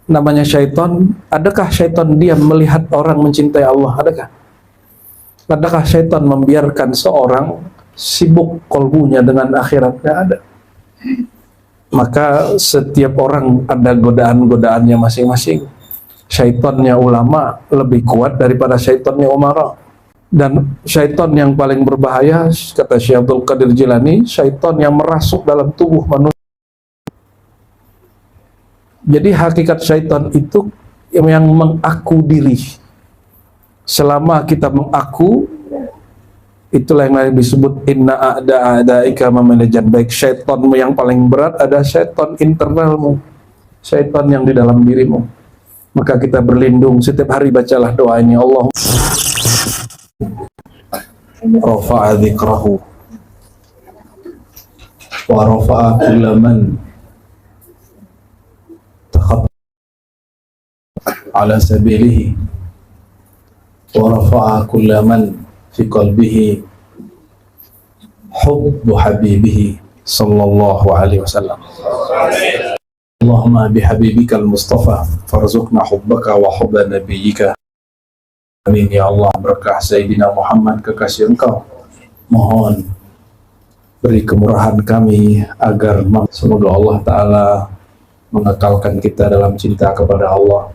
namanya syaitan. Adakah syaitan diam melihat orang mencintai Allah? Adakah? Adakah syaitan membiarkan seorang sibuk kolbunya dengan akhirat? Tidak ada. Maka setiap orang ada godaan-godaannya masing-masing. Syaitannya ulama lebih kuat daripada syaitannya umara. Dan syaitan yang paling berbahaya, kata Syekh Abdul Qadir Jilani, syaitan yang merasuk dalam tubuh manusia. Jadi hakikat syaitan itu yang mengaku diri. Selama kita mengaku, itulah yang disebut inna a'da'ika mamanajan. Baik syaitanmu yang paling berat ada syaitan internalmu, syaitan yang di dalam dirimu. Maka kita berlindung, setiap hari bacalah doa ini, Allah rafa'a dzikrahu wa rafa'a kulla man takhatta ala sabilihi wa rafa'a kulla man fi qalbihi hubbu habibihi sallallahu alaihi wasallam. Allahumma bihabibikal mustafa farzuqna hubbaka wa hubba nabiyyika. Amin ya Allah. Berkah Sayyidina Muhammad, kekasih Engkau, mohon beri kemurahan kami agar semoga Allah Ta'ala mengekalkan kita dalam cinta kepada Allah,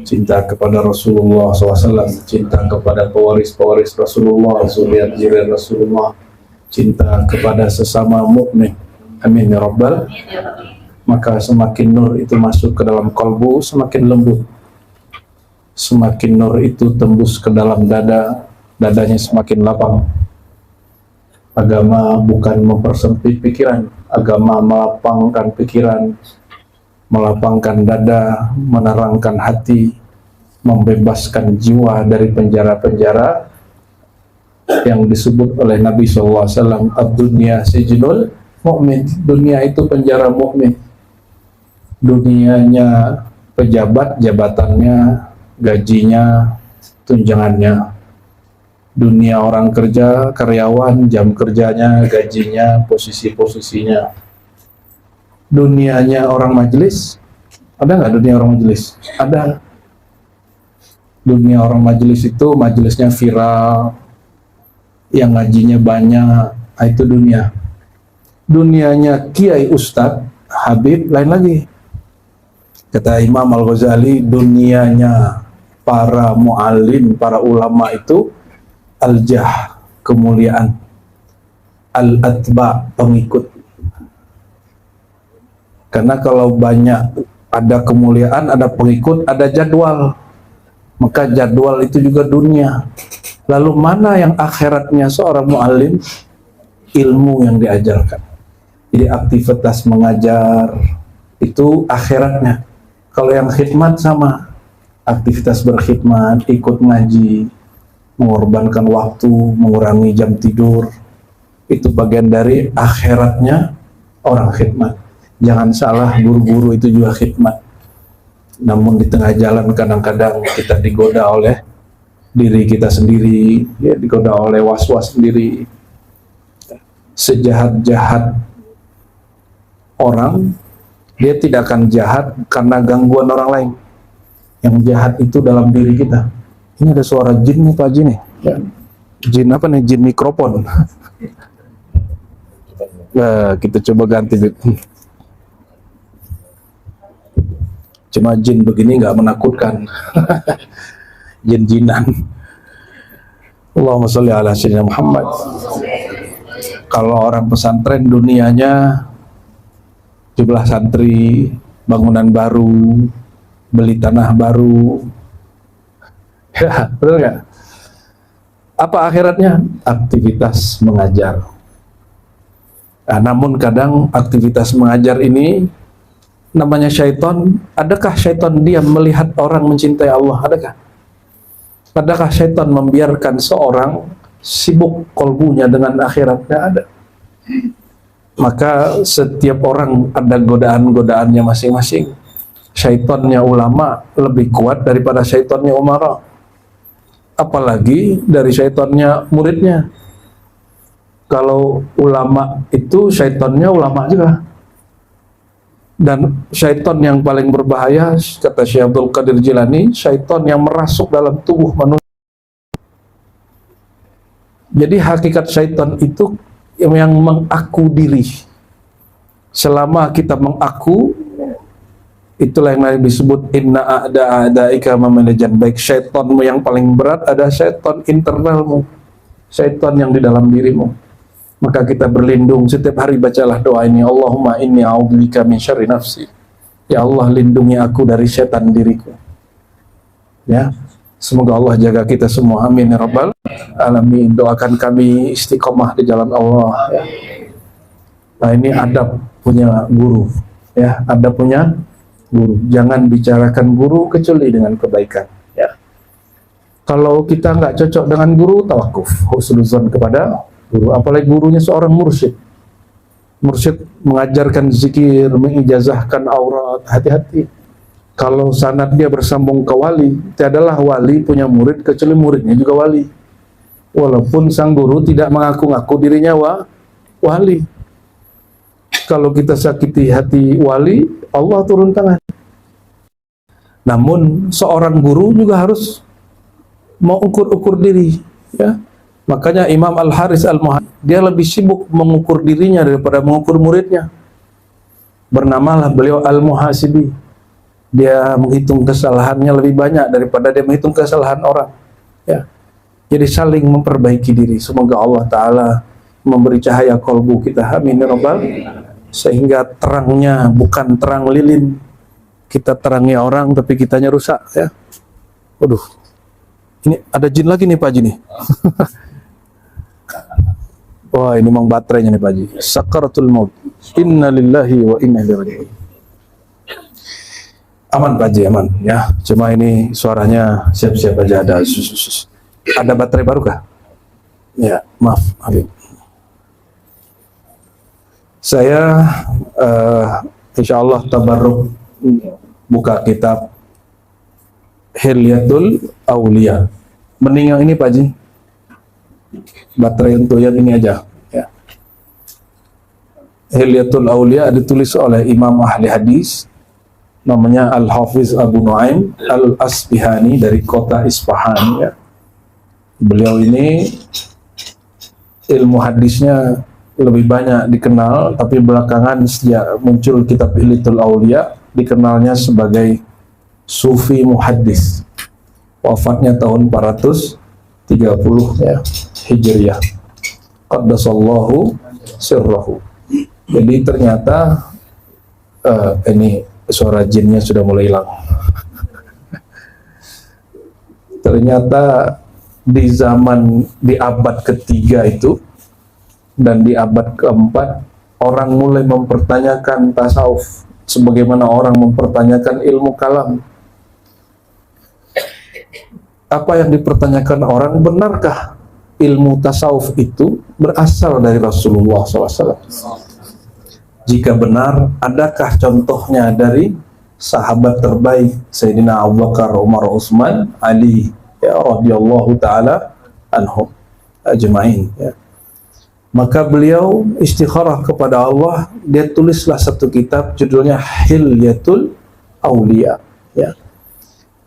cinta kepada Rasulullah SAW, cinta kepada pewaris-pewaris Rasulullah, zuriat-zuriat Rasulullah, cinta kepada sesama mukmin. Amin ya Rabbal. Maka semakin nur itu masuk ke dalam kalbu, semakin lembut. Semakin nur itu tembus ke dalam dada, dadanya semakin lapang. Agama bukan mempersempit pikiran, agama melapangkan pikiran, melapangkan dada, menerangkan hati, membebaskan jiwa dari penjara-penjara yang disebut oleh Nabi SAW, ad-dunya sijnul mu'min. Dunia itu penjara mukmin. Dunianya pejabat, jabatannya, gajinya, tunjangannya. Dunia orang kerja, karyawan, jam kerjanya, gajinya, posisi-posisinya. Dunianya orang majelis, ada nggak dunia orang majelis? Ada. Dunia orang majelis itu majelisnya viral, yang ngajinya banyak, itu dunia. Dunianya kiai ustadz, habib, lain lagi. Kata Imam Al-Ghazali, dunianya para mu'alim, para ulama itu al-jah, kemuliaan, al-atba, pengikut. Karena kalau banyak ada kemuliaan, ada pengikut, ada jadwal, maka jadwal itu juga dunia. Lalu mana yang akhiratnya seorang mu'alim? Ilmu yang diajarkan. Jadi aktivitas mengajar itu akhiratnya. Kalau yang khidmat sama, aktivitas berkhidmat, ikut ngaji, mengorbankan waktu, mengurangi jam tidur, itu bagian dari akhiratnya orang khidmat. Jangan salah, guru-guru itu juga khidmat. Namun di tengah jalan kadang-kadang kita digoda oleh diri kita sendiri, ya, digoda oleh was-was sendiri. Sejahat-jahat orang, dia tidak akan jahat karena gangguan orang lain. Yang jahat itu dalam diri kita. Ini ada suara jin nih Pak Haji nih. Ya. Jin apa nih? Jin mikrofon. Nah, kita coba ganti. Cuma jin begini nggak menakutkan. Jin-jinan. Allahumma sholli ala sayyidina Muhammad. Kalau orang pesantren dunianya jumlah santri, bangunan baru, beli tanah baru. Ya, betul nggak? Apa akhiratnya? Aktivitas mengajar. Nah, namun kadang aktivitas mengajar ini namanya syaitan. Adakah syaitan diam melihat orang mencintai Allah? Adakah? Adakah syaitan membiarkan seorang sibuk kolbunya dengan akhirat? Tidak ada. Maka setiap orang ada godaan-godaannya masing-masing. Syaitannya ulama lebih kuat daripada syaitannya umara. Apalagi dari syaitannya muridnya. Kalau ulama itu syaitannya ulama juga. Dan syaitan yang paling berbahaya, kata Syekh Abdul Qadir Jilani, syaitan yang merasuk dalam tubuh manusia. Jadi hakikat syaitan itu yang mengaku diri. Selama kita mengaku, itulah yang disebut inna a'da'ika mamanajan. Baik syaitanmu yang paling berat ada syaitan internalmu, syaitan yang di dalam dirimu. Maka kita berlindung, setiap hari bacalah doa ini, Allahumma inni a'udzubika min syarri nafsi. Ya Allah, lindungi aku dari syaitan diriku. Ya, semoga Allah jaga kita semua, amin ya rabbal alamin. Doakan kami istiqomah di jalan Allah, ya. Nah, ini adab punya guru, ya, adab punya guru. Jangan bicarakan guru kecuali dengan kebaikan, ya. Kalau kita nggak cocok dengan guru, tawakuf, husnuzon kepada guru, apalagi gurunya seorang mursyid. Mursyid mengajarkan zikir, mengijazahkan aurat, hati-hati. Kalau sanad dia bersambung ke wali, tiadalah wali punya murid kecuali muridnya juga wali. Walaupun sang guru tidak mengaku-ngaku dirinya wali. Kalau kita sakiti hati wali, Allah turun tangan. Namun seorang guru juga harus mau ukur-ukur diri, ya. Makanya Imam Al-Haris Al-Muhajir, dia lebih sibuk mengukur dirinya daripada mengukur muridnya. Bernamalah beliau Al-Muhasibi. Dia menghitung kesalahannya lebih banyak daripada dia menghitung kesalahan orang, ya. Jadi saling memperbaiki diri. Semoga Allah Ta'ala memberi cahaya kolbu kita, amin ya rabbal, sehingga terangnya bukan terang lilin. Kita terangi orang tapi kitanya rusak, ya. Waduh, ini ada jin lagi nih Pak Haji nih. Wah, ini memang baterainya nih Pak Haji. Sakaratul maut. Inna lillahi wa inna ilaihi raji'un. Aman Pak Haji, aman, ya. Cuma ini suaranya siap-siap aja, ada ada baterai baru kah? Ya, maaf, Habib. Saya insya Allah tabarruk buka kitab Hilyatul Aulia. Mending yang ini Pak Haji. Baterai untuk yang ini aja, ya. Hilyatul Aulia ditulis oleh Imam ahli hadis, namanya Al-Hafiz Abu Nuaim Al-Asbihani dari kota Isfahan, ya. Beliau ini ilmu hadisnya lebih banyak dikenal, tapi belakangan sejak muncul kitab Hilyatul Aulia dikenalnya sebagai sufi muhaddis. Wafatnya tahun 430, ya, Hijriyah. Qaddasallahu sirrahu. Jadi ternyata ini suara jinnya sudah mulai hilang. Ternyata di zaman, di abad ketiga itu dan di abad keempat, orang mulai mempertanyakan tasawuf sebagaimana orang mempertanyakan ilmu kalam. Apa yang dipertanyakan orang, benarkah ilmu tasawuf itu berasal dari Rasulullah SAW? Jika benar, adakah contohnya dari sahabat terbaik Sayyidina Abu Bakar, Umar, Utsman, Ali, ya, radhiyallahu ta'ala anhum ajma'in, ya. Maka beliau istikharah kepada Allah, dia tulislah satu kitab judulnya Hilyatul Aulia, ya.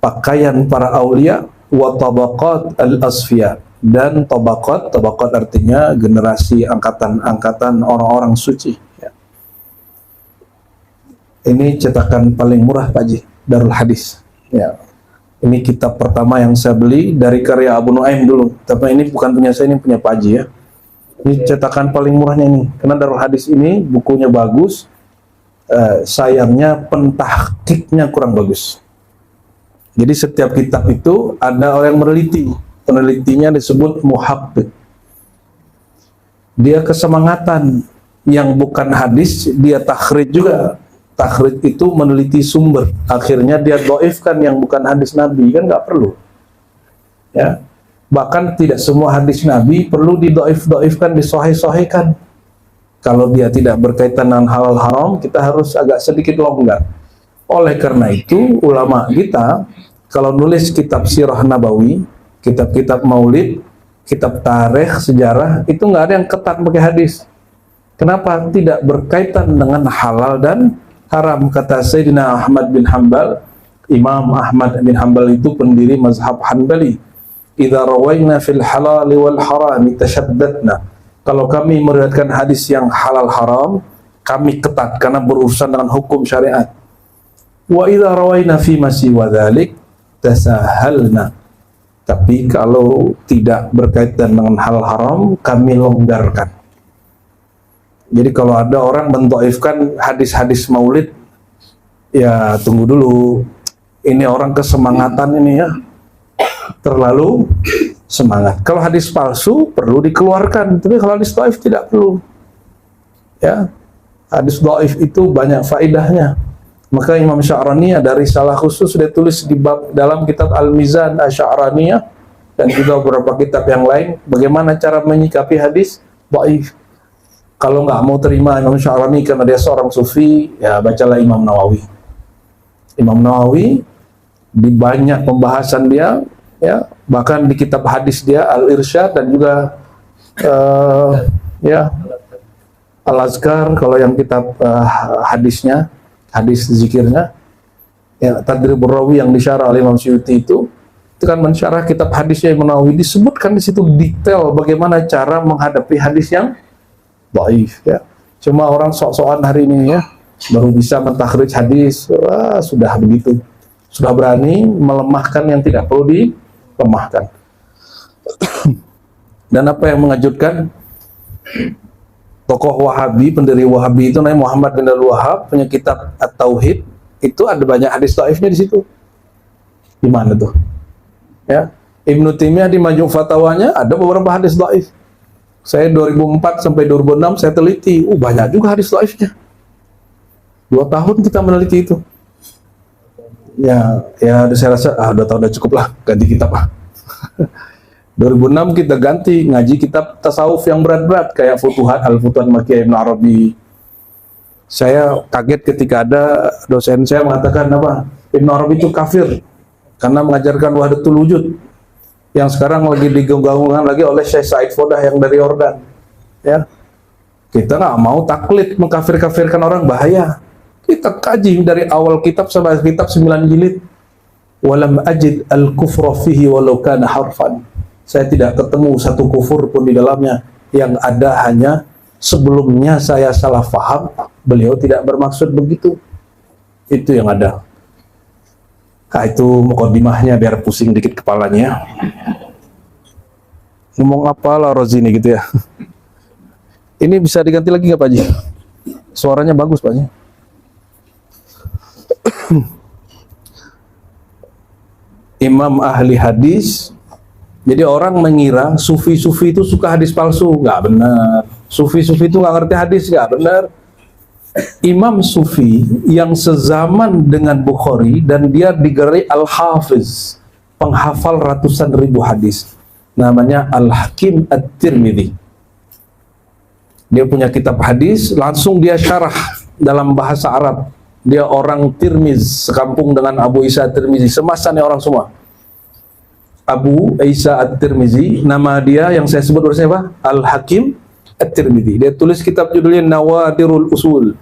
Pakaian para aulia wa tabaqat al-asfiya, dan tabaqat artinya generasi angkatan orang-orang suci, ya. Ini cetakan paling murah Pak Haji, Darul Hadis, ya. Ini kitab pertama yang saya beli dari karya Abu Nuaim dulu, tapi ini bukan punya saya, ini punya Pak Haji, ya. Ini cetakan paling murahnya ini, karena Darul Hadis ini bukunya bagus, sayangnya pentahqiqnya kurang bagus. Jadi setiap kitab itu ada orang yang meneliti, penelitinya disebut muhaqqiq. Dia kesemangatan yang bukan hadis, dia takhrij juga. Takhrij itu meneliti sumber, akhirnya dia dhaifkan yang bukan hadis Nabi, kan nggak perlu, ya. Bahkan tidak semua hadis Nabi perlu didhaif-dhaifkan, disahih-sahihkan. Kalau dia tidak berkaitan dengan halal haram, kita harus agak sedikit longgar. Oleh karena itu, ulama kita kalau nulis kitab sirah nabawi, kitab-kitab maulid, kitab tarikh, sejarah, itu nggak ada yang ketat pakai hadis. Kenapa? Tidak berkaitan dengan halal dan haram. Kata Sayyidina Ahmad bin Hanbal, Imam Ahmad bin Hanbal itu pendiri mazhab Hanbali. Idza rawaina fil halal wal haram tashaddadna. Kalau kami meriwayatkan hadis yang halal haram, kami ketat karena berurusan dengan hukum syariat. Wa idza rawaina fi ma siwa dzalik tasahalna. Tapi kalau tidak berkaitan dengan hal haram, kami longgarkan. Jadi kalau ada orang mendhaifkan hadis-hadis maulid, ya tunggu dulu. Ini orang kesemangatan ini ya. Terlalu semangat. Kalau hadis palsu perlu dikeluarkan, tapi kalau hadis dhaif tidak perlu. Ya, hadis dhaif itu banyak faedahnya. Maka Imam Sya'rani ada risalah khusus dia tulis di bab dalam kitab Al-Mizan Asy-Sya'raniyah dan juga beberapa kitab yang lain bagaimana cara menyikapi hadis dhaif. Kalau nggak mau terima Imam Sya'rani karena dia seorang sufi, ya bacalah Imam Nawawi. Imam Nawawi di banyak pembahasan dia, ya bahkan di kitab hadis dia Al-Irsyad dan juga ya Al-Azkar kalau yang kitab hadisnya, hadis zikirnya, ya Tadribur Rawi yang disyarah oleh Imam Suyuti itu kan mensyarah kitab hadisnya Imam Nawawi, disebutkan di situ detail bagaimana cara menghadapi hadis yang dhaif ya. Cuma orang sok-sokan hari ini ya baru bisa mentakhrij hadis, sudah begitu. Sudah berani melemahkan yang tidak perlu dilemahkan. Dan apa yang mengejutkan, tokoh Wahabi, pendiri Wahabi itu namanya Muhammad bin Al-Wahhab, punya kitab At-Tauhid, itu ada banyak hadis dhaifnya di situ. Di mana tuh? Ya, Ibnu Taimiyah di Majmu' Fatawanya ada beberapa hadis dhaif. Saya 2004 sampai 2006 saya teliti, banyak juga hadis dhaifnya. 2 tahun kita meneliti itu. Ya saya rasa udah cukup lah, ganti kitab lah. 2006 kita ganti ngaji kitab tasawuf yang berat-berat kayak Futuhat Al-Futuhat Makkiyah Ibnu Arabi. Saya kaget ketika ada dosen saya mengatakan apa? Ibnu Arabi itu kafir karena mengajarkan wahdatul wujud yang sekarang lagi digaung-gaungkan lagi oleh Syekh Said Fodah yang dari Yordan. Ya. Kita nggak mau taklid mengkafir-kafirkan orang, bahaya. Kita kaji dari awal kitab sampai kitab 9 jilid. Walam ajid al-kufra fihi walau kana harfan. Saya tidak ketemu satu kufur pun di dalamnya. Yang ada hanya sebelumnya saya salah faham, beliau tidak bermaksud begitu. Itu yang ada. Nah, itu mukadimahnya biar pusing dikit kepalanya. Ngomong apa lah Rozini gitu ya. Ini bisa diganti lagi nggak Pak Haji? Suaranya bagus Pak Haji. Imam ahli hadis. Jadi orang mengira sufi-sufi itu suka hadis palsu, nggak benar. Sufi-sufi itu nggak ngerti hadis, nggak benar. Imam sufi yang sezaman dengan Bukhari dan dia digerai Al-Hafiz, penghafal ratusan ribu hadis, namanya Al-Hakim At-Tirmidzi. Dia punya kitab hadis, langsung dia syarah dalam bahasa Arab. Dia orang Tirmiz, sekampung dengan Abu Isa At-Tirmidzi, semasannya orang semua. Abu Isa At-Tirmidzi, nama dia yang saya sebut harusnya apa? Al-Hakim At-Tirmidzi. Dia tulis kitab judulnya Nawadirul Usul.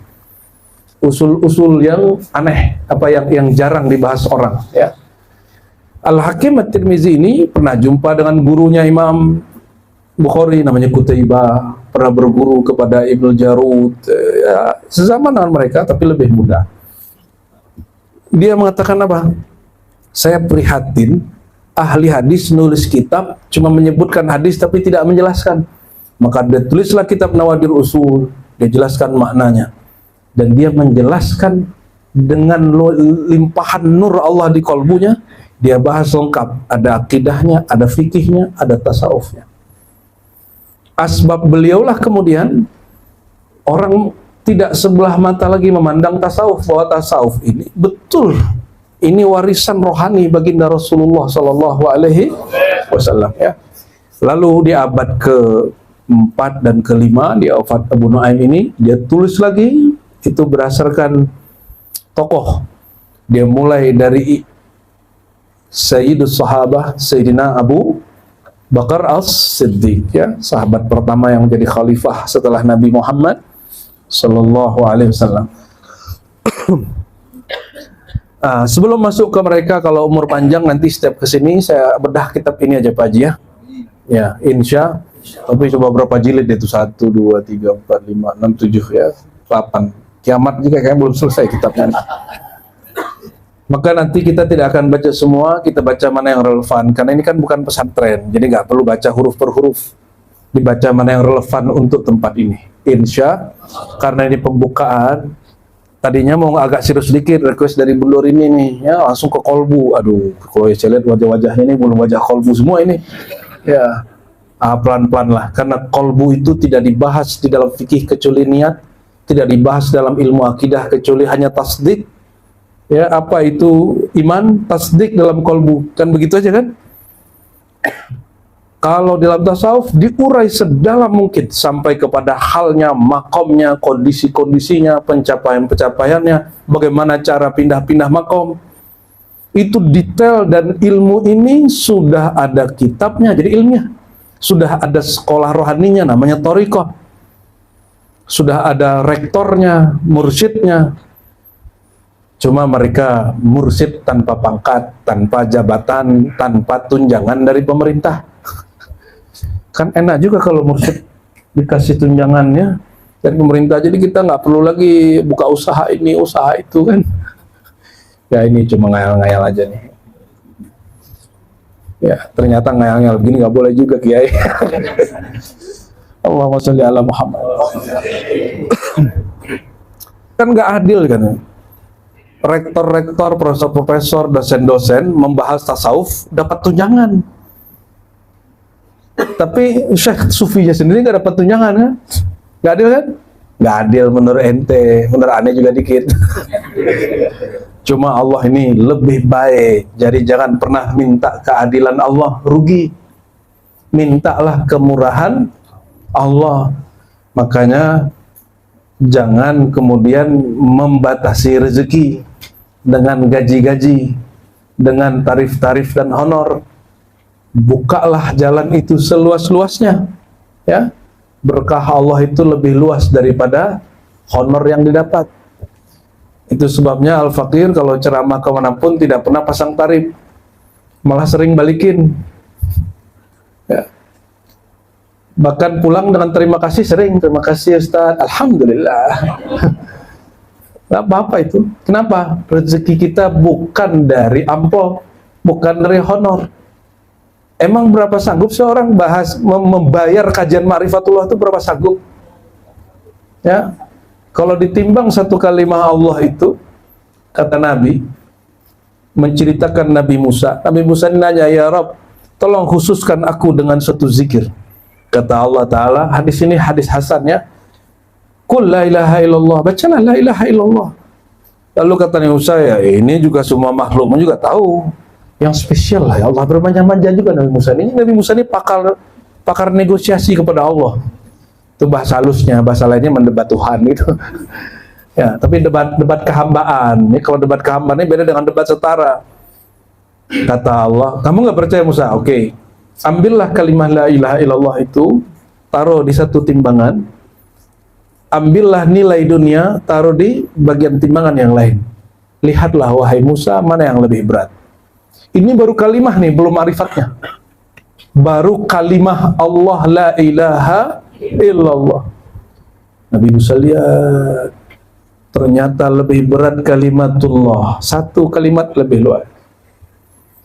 Usul-usul yang aneh, apa yang jarang dibahas orang, ya. Al-Hakim At-Tirmidzi ini pernah jumpa dengan gurunya Imam Bukhari namanya Qutaibah, pernah berguru kepada Ibnu Jarud, ya, sezaman dengan mereka tapi lebih muda. Dia mengatakan apa? Saya prihatin ahli hadis nulis kitab cuma menyebutkan hadis tapi tidak menjelaskan. Maka dia tulislah kitab Nawadir Usul, dia jelaskan maknanya. Dan dia menjelaskan dengan limpahan nur Allah di kolbunya. Dia bahas lengkap, ada akidahnya, ada fikihnya, ada tasawufnya. Asbab beliaulah kemudian orang tidak sebelah mata lagi memandang tasawuf, bahwa tasawuf ini betul, ini warisan rohani baginda Rasulullah Sallallahu Alaihi Wasallam. Ya. Lalu di abad ke-4 dan ke-5 di wafat Abu Nuaim ini dia tulis lagi, itu berdasarkan tokoh. Dia mulai dari Sayyidus Sahabah Sayyidina Abu Bakar As-Siddiq, ya, sahabat pertama yang menjadi khalifah setelah Nabi Muhammad Sallallahu Alaihi Wasallam. Sebelum masuk ke mereka, kalau umur panjang nanti setiap kesini saya bedah kitab ini aja Pak Haji ya. Ya, insya. Tapi coba berapa jilid itu? 1, 2, 3, 4, 5, 6, 7 ya, 8. Kiamat juga kayaknya belum selesai kitabnya. Maka nanti kita tidak akan baca semua, kita baca mana yang relevan. Karena ini kan bukan pesantren, jadi nggak perlu baca huruf per huruf. Dibaca mana yang relevan untuk tempat ini. Insya, karena ini pembukaan. Tadinya mau agak serius sedikit, request dari Bundur ini nih, ya langsung ke kolbu. Aduh, kalau saya lihat wajah-wajahnya ini belum wajah kolbu semua ini. Ya, pelan-pelan lah. Karena kolbu itu tidak dibahas di dalam fikih kecuali niat, tidak dibahas dalam ilmu akidah kecuali hanya tasdik. Ya, apa itu iman? Tasdik dalam kolbu. Kan begitu aja kan? Kalau dalam tasawuf diurai sedalam mungkin sampai kepada halnya, makomnya, kondisi-kondisinya, pencapaian-pencapaiannya, bagaimana cara pindah-pindah makom. Itu detail dan ilmu ini sudah ada kitabnya, jadi ilmiah. Sudah ada sekolah rohaninya namanya Thariqah. Sudah ada rektornya, mursyidnya. Cuma mereka mursyid tanpa pangkat, tanpa jabatan, tanpa tunjangan dari pemerintah. Kan enak juga kalau mursyid dikasih tunjangannya dari pemerintah, jadi kita nggak perlu lagi buka usaha ini, usaha itu kan. Ya ini cuma ngayal-ngayal aja nih. Ya ternyata ngayal-ngayal begini nggak boleh juga Kiai. Allahumma sholli ala Muhammad. Kan nggak adil kan. Rektor-rektor, profesor-profesor, dosen-dosen membahas tasawuf dapat tunjangan. Tapi Syekh Sufinya sendiri nggak dapat tunjangan kan? Nggak adil kan? Nggak adil menurut ente, menurut aneh juga dikit. Cuma Allah ini lebih baik, jadi jangan pernah minta keadilan Allah, rugi. Mintalah kemurahan Allah. Makanya jangan kemudian membatasi rezeki dengan gaji-gaji, dengan tarif-tarif dan honor. Bukalah jalan itu seluas-luasnya, ya. Berkah Allah itu lebih luas daripada honor yang didapat. Itu sebabnya Al-Fakir kalau ceramah kemanapun tidak pernah pasang tarif, malah sering balikin, ya. Bahkan pulang dengan terima kasih sering, terima kasih Ustaz, Alhamdulillah. Gak apa-apa itu. Kenapa? Rezeki kita bukan dari amplop, bukan dari honor. Emang berapa sanggup seorang membayar kajian Ma'rifatullah itu berapa sanggup? Ya, kalau ditimbang satu kalimah Allah itu, kata Nabi, menceritakan Nabi Musa ini nanya, ya Rabb, tolong khususkan aku dengan satu zikir. Kata Allah Ta'ala, hadis ini hadis hasan ya, Qul la ilaha illallah, bacalah la ilaha illallah. Lalu kata Nabi Musa, ya ini juga semua makhluk juga tahu. Yang spesial lah, ya Allah bermanja-manja juga Nabi Musa ini. Nabi Musa ini pakar negosiasi kepada Allah. Itu bahasa halusnya, bahasa lainnya mendebat Tuhan gitu. Ya, tapi debat kehambaan. Ini kalau debat kehambaan ini beda dengan debat setara. Kata Allah, kamu nggak percaya Musa? Oke. Ambillah kalimah la ilaha illallah itu, taruh di satu timbangan. Ambillah nilai dunia, taruh di bagian timbangan yang lain. Lihatlah wahai Musa, mana yang lebih berat. Ini baru kalimah nih, belum ma'rifatnya. Baru kalimah Allah la ilaha illallah. Nabi Musa lihat, ternyata lebih berat kalimatullah. Satu kalimat lebih luas.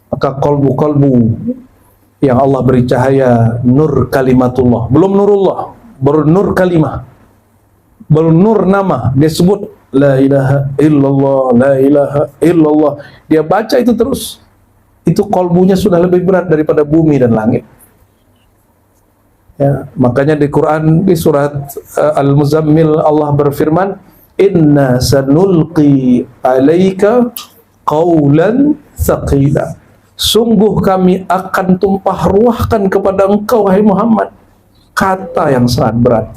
Maka kolbu-kolbu yang Allah beri cahaya, nur kalimatullah. Belum nurullah, baru nur kalimah. Baru nur nama. Dia sebut la ilaha illallah, la ilaha illallah. Dia baca itu terus. Itu kolbunya sudah lebih berat daripada bumi dan langit. Ya, makanya di Quran di surat Al-Muzammil Allah berfirman, Inna sanulqi alaika qawlan thaqila. Sungguh kami akan tumpah ruahkan kepada engkau wahai Muhammad kata yang sangat berat.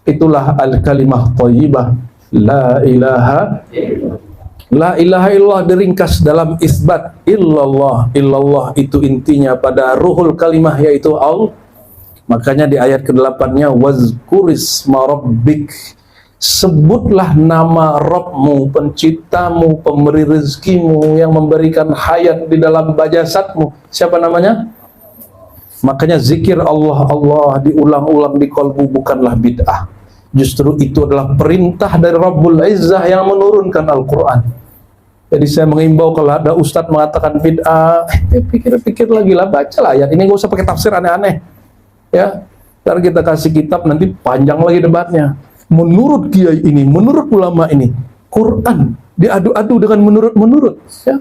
Itulah al-kalimah thayyibah la ilaha La ilaha illallah diringkas dalam isbat illallah. Illallah itu intinya pada ruhul kalimah yaitu Allah. Makanya di ayat ke-8-nya wazkurisma rabbik. Sebutlah nama Rabbmu, penciptamu, pemberi rezekimu, yang memberikan hayat di dalam jasadmu. Siapa namanya? Makanya zikir Allah diulang-ulang di kalbu bukanlah bid'ah. Justru itu adalah perintah dari Rabbul Izzah yang menurunkan Al-Quran. Jadi saya mengimbau kalau ada ustadz mengatakan bid'ah, pikir-pikir lagi lah, bacalah ayat ini, gak usah pakai tafsir aneh-aneh. Ya, ntar kita kasih kitab nanti panjang lagi debatnya. Menurut kiai ini, menurut ulama ini, Quran diadu-adu dengan menurut. Ya.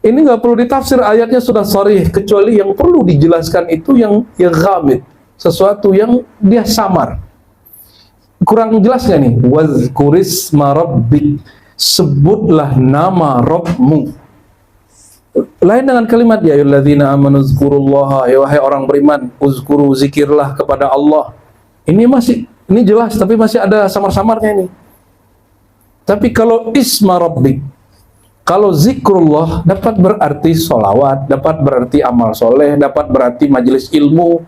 Ini nggak perlu ditafsir, ayatnya sudah sharih, kecuali yang perlu dijelaskan itu yang ghamid, sesuatu yang dia samar. Kurang jelasnya nih, wazkurisma rabbik, sebutlah nama Rabbmu. Lain dengan kalimat ya ayyuhalladzina amanu zkurullaha, ya wahai orang beriman, uzkuru, zikirlah kepada Allah. Ini jelas, tapi masih ada samar-samarnya ini. Tapi kalau isma rabbik, kalau zikrullah dapat berarti sholawat, dapat berarti amal soleh, dapat berarti majelis ilmu.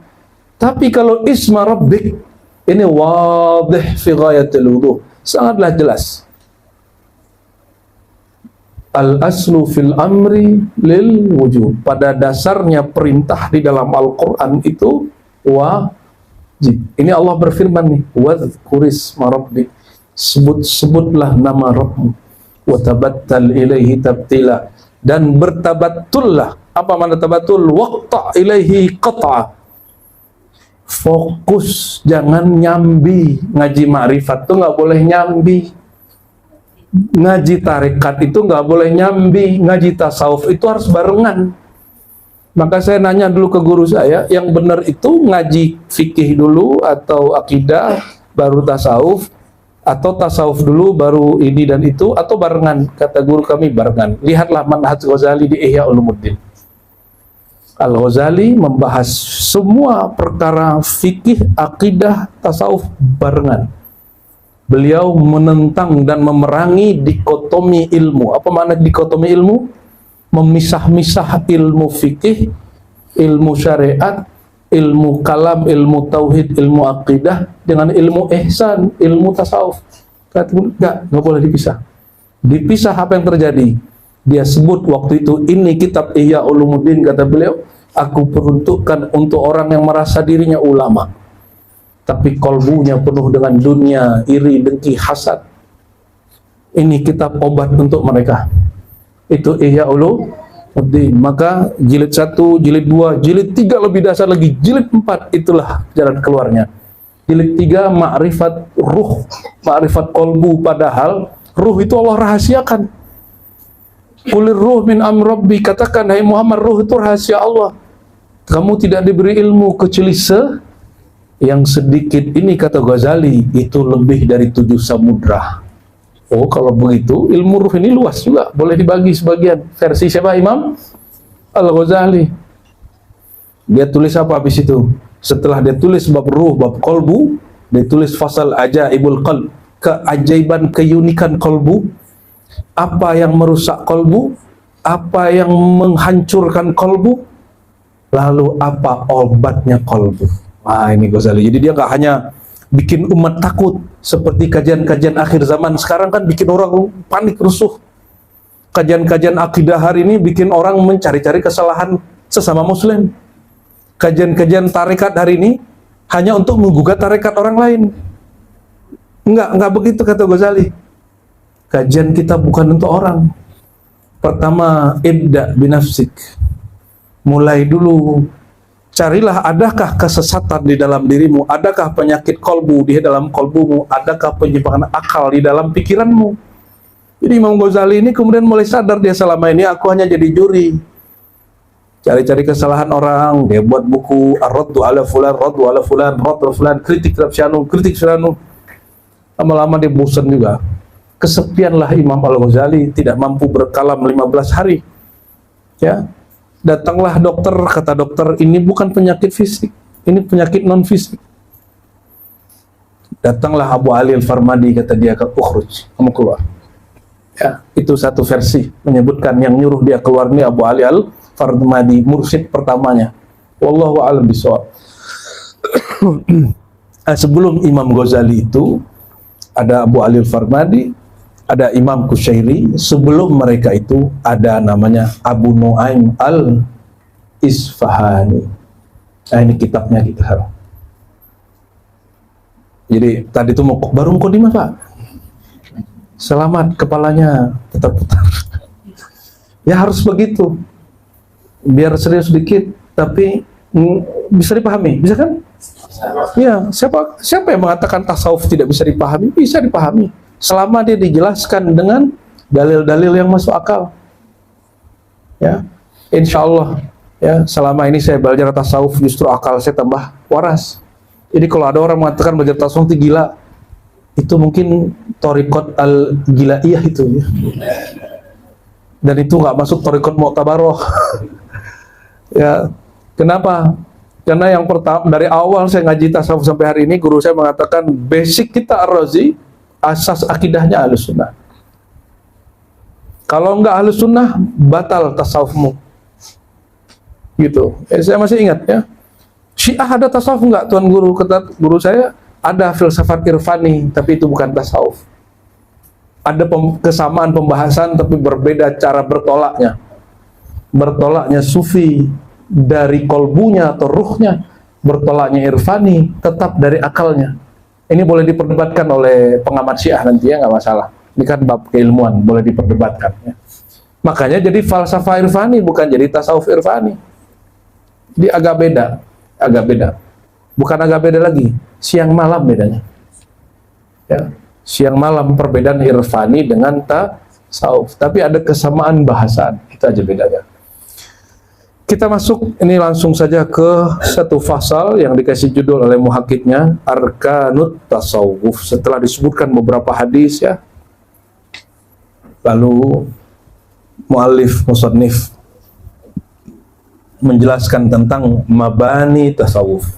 Tapi kalau isma rabbik, ini wadih fi ghayatil wuduh, sangatlah jelas. Al-aslu fil amri lil wujub. Pada dasarnya perintah di dalam Al-Quran itu wajib. Ini Allah berfirman nih, wadhkurisma rabbik, sebutlah nama Rabbmu, watabattal ilaihi tabtila, dan bertabattullah. Apa makna tabattul? Waqta ilaihi qat'a. Fokus, jangan nyambi. Ngaji ma'rifat tuh nggak boleh nyambi. Ngaji tarekat itu nggak boleh nyambi. Ngaji tasawuf itu harus barengan. Maka saya nanya dulu ke guru saya, yang benar itu ngaji fikih dulu atau akidah baru tasawuf, atau tasawuf dulu baru ini dan itu, atau barengan? Kata guru kami barengan. Lihatlah manhaj Ghazali di Ihya Ulumuddin. Al-Ghazali membahas semua perkara fikih, akidah, tasawuf barengan. Beliau menentang dan memerangi dikotomi ilmu. Apa makna dikotomi ilmu? Memisah-misah ilmu fikih, ilmu syariat, ilmu kalam, ilmu tauhid, ilmu akidah dengan ilmu ihsan, ilmu tasawuf. Kata enggak boleh dipisah. Dipisah apa yang terjadi? Dia sebut waktu itu, ini kitab Ihya Ulumuddin, kata beliau, aku peruntukkan untuk orang yang merasa dirinya ulama, tapi kolbunya penuh dengan dunia, iri, dengki, hasad. Ini kitab obat untuk mereka. Itu Ihya Ulumuddin. Maka jilid 1, jilid 2, jilid 3 lebih dasar lagi, jilid 4, itulah jalan keluarnya. Jilid 3 ma'rifat ruh, ma'rifat kolbu, padahal ruh itu Allah rahasiakan. Qulir ruh min amrabbi, katakan hai Muhammad, ruh itu rahasia Allah. Kamu tidak diberi ilmu kecuali yang sedikit ini, kata Ghazali, itu lebih dari 7 samudra. Oh, kalau begitu ilmu ruh ini luas juga, boleh dibagi sebagian. Versi siapa? Imam Al-Ghazali. Dia tulis apa habis itu? Setelah dia tulis bab ruh, bab kolbu, dia tulis fasal ajaibul qalb, keajaiban, keunikan kolbu. Apa yang merusak kolbu, apa yang menghancurkan kolbu, lalu apa obatnya kolbu. Wah, ini Ghazali. Jadi dia nggak hanya bikin umat takut seperti kajian-kajian akhir zaman sekarang, kan bikin orang panik rusuh. Kajian-kajian akidah hari ini bikin orang mencari-cari kesalahan sesama muslim. Kajian-kajian tarekat hari ini hanya untuk menggugat tarekat orang lain. Enggak begitu, kata Ghazali. Kajian kita bukan untuk orang. Pertama, ibda binafsik. Mulai dulu. Carilah, adakah kesesatan di dalam dirimu? Adakah penyakit kolbu di dalam kolbumu? Adakah penyimpangan akal di dalam pikiranmu? Jadi Imam Ghazali ini kemudian mulai sadar, dia selama ini aku hanya jadi juri. Cari-cari kesalahan orang. Dia buat buku Ar-Raddu ala fulan, Raddu ala fulan, Raddu ala fulan, kritik Syanu, kritik Syanu. Lama-lama dia bosan juga. Kesepianlah Imam Al-Ghazali, tidak mampu berkalam 15 hari. Ya, datanglah dokter, kata dokter, ini bukan penyakit fisik, ini penyakit non fisik. Datanglah Abu Ali Al-Farmadi, kata dia, ukhruj, kamu keluar. Ya, itu satu versi menyebutkan yang nyuruh dia keluar ini Abu Ali Al-Farmadi, mursyid pertamanya. Wallahu a'lam bishawab. Sebelum Imam Ghazali itu ada Abu Ali Al-Farmadi, ada Imam Kusyairi. Sebelum mereka itu ada namanya Abu Nuaim Al-Isfahani. Nah, ini kitabnya kita. Jadi tadi itu mau baru mukadimah, Pak. Selamat, kepalanya tetap putar. Ya harus begitu. Biar serius sedikit, tapi bisa dipahami, bisa kan? Ya, siapa yang mengatakan tasawuf tidak bisa dipahami? Bisa dipahami, selama dia dijelaskan dengan dalil-dalil yang masuk akal. Ya, insya Allah. Ya, selama ini saya belajar tasawuf, justru akal saya tambah waras. Jadi kalau ada orang mengatakan belajar tasawuf itu gila, itu mungkin Thariqat al-Gilaiyah itu ya. Dan itu nggak masuk Thariqat Mu'tabaroh. Ya, kenapa? Karena yang pertama, dari awal saya ngaji tasawuf sampai hari ini, guru saya mengatakan basic kita Ar-Razi, asas akidahnya Ahlussunnah. Kalau nggak Ahlussunnah, batal tasawufmu. Gitu. Saya masih ingat ya. Syiah ada tasawuf nggak, Tuan Guru? Kata guru saya, ada filsafat irfani, tapi itu bukan tasawuf. Ada kesamaan pembahasan, tapi berbeda cara bertolaknya. Bertolaknya sufi dari kolbunya atau ruhnya, bertolaknya irfani tetap dari akalnya. Ini boleh diperdebatkan oleh pengamat Syiah nanti ya, nggak masalah. Ini kan bab keilmuan, boleh diperdebatkan ya. Makanya jadi falsafah irfani bukan jadi tasawuf irfani. Jadi agak beda. Bukan agak beda lagi, siang malam bedanya. Ya, siang malam perbedaan irfani dengan tasawuf, tapi ada kesamaan bahasan, itu aja bedanya. Kita masuk ini langsung saja ke satu fasal yang dikasih judul oleh muhakiknya Arkanut Tasawuf. Setelah disebutkan beberapa hadis ya, lalu muallif musannif menjelaskan tentang mabani tasawuf.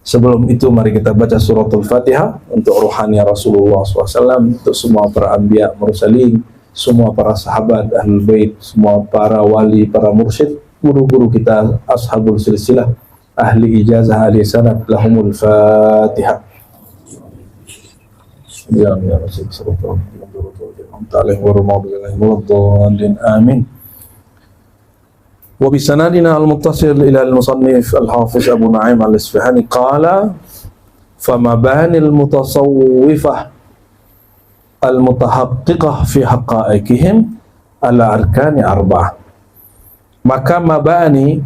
Sebelum itu mari kita baca suratul Fatihah untuk rohani Rasulullah SAW, untuk semua para anbiya mursalin, semua para sahabat ahlul bait, semua para wali, para mursyid, guru-guru kita ashabul silsilah, ahli ijazah, ahli sanad, lahumul Fatihah. Ya Rasul sallallahu alaihi wasallam. Amin. وبسندنا المتصل إلى المصنف الحافظ أبو نعيم الإصفهاني قال فمباني المتصوفة المتحققة في حقائقهم على أركان أربعة. Maka mabani,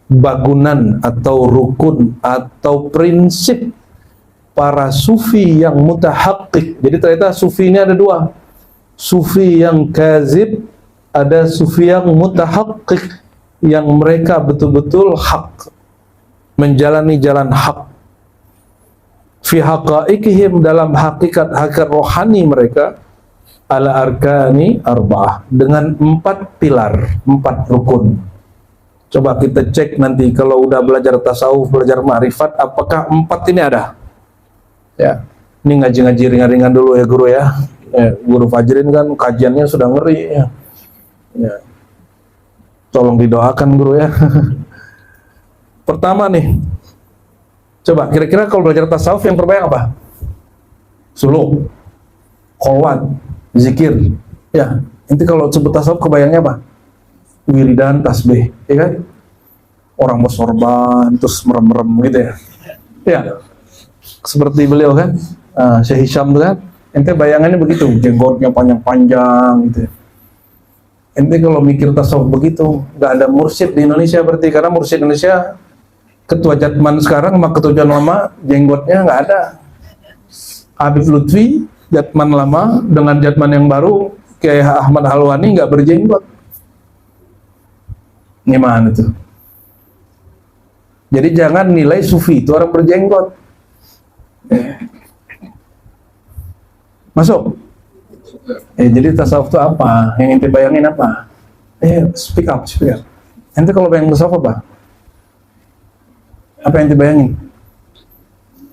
bangunan atau rukun atau prinsip para sufi yang mutahaqqik. Jadi ternyata sufi ini ada dua, sufi yang kazib, ada sufi yang mutahaqqiq, yang mereka betul-betul hak, menjalani jalan hak. Fi haqaiqihim, dalam hakikat rohani mereka, ala arkani arba'ah, dengan 4 pilar, 4 rukun. Coba kita cek nanti kalau udah belajar tasawuf, belajar ma'rifat, apakah 4 ini ada? Ya, ini ngaji-ngaji ringan-ringan dulu ya guru ya. Guru Fajrin kan kajiannya sudah ngeri ya. Ya. Tolong didoakan guru ya. Pertama nih, coba kira-kira kalau belajar tasawuf yang terbayang apa? Suluk, kholwat, zikir. Ya, nanti kalau sebut tasawuf kebayangnya apa? Wiridan, tasbih, ya kan? Orang bersorban terus merem-merem gitu ya. Ya, seperti beliau kan, Syekh Hisham tuh kan. Ente bayangannya begitu, jenggotnya panjang-panjang gitu ya. Ente kalau mikir tasawuf begitu, nggak ada mursyid di Indonesia berarti, karena mursyid Indonesia ketua Jatman sekarang sama ketua Jatman lama jenggotnya nggak ada. Habib Lutfi Jatman lama dengan Jatman yang baru Kiai Ahmad Halwani nggak berjenggot. Gimana tuh? Jadi jangan nilai sufi itu orang berjenggot. Masuk. Jadi tasawuf itu apa? Yang ente bayangin apa? Speak up. Ente kalau bayangin tasawuf apa? Apa yang ente bayangin?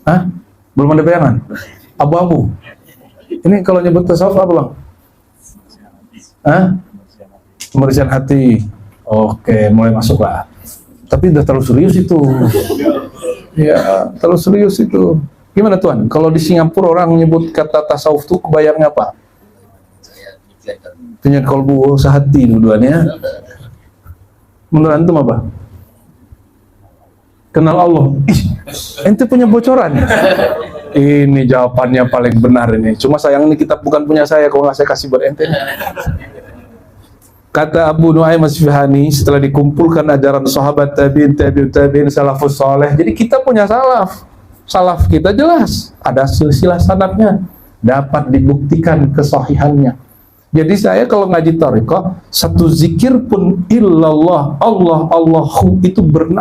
Hah? Belum ada bayangan? Abu-abu. Ini kalau nyebut tasawuf apa bang? Hah? Pembersihan hati. Oke, mulai masuk lah. Tapi udah terlalu serius itu. Ya, terlalu serius itu. Gimana Tuan? Kalau di Singapura orang menyebut kata tasawuf itu kebayangnya apa? Punya kolbu sehati dua-duanya. Menurut antum apa? Kenal Allah. Ih, ente punya bocoran. Ini jawabannya paling benar ini. Cuma sayang ini kitab bukan punya saya, kalau nggak saya kasih buat ente. Kata Abu Nu'aim Asfihani setelah dikumpulkan ajaran sahabat tabi'in salafus saleh. Jadi kita punya salaf. Salaf kita jelas ada silsilah sanadnya, dapat dibuktikan kesahihannya. Jadi saya kalau ngaji thariqah, satu zikir pun illallah, Allah, Allahu itu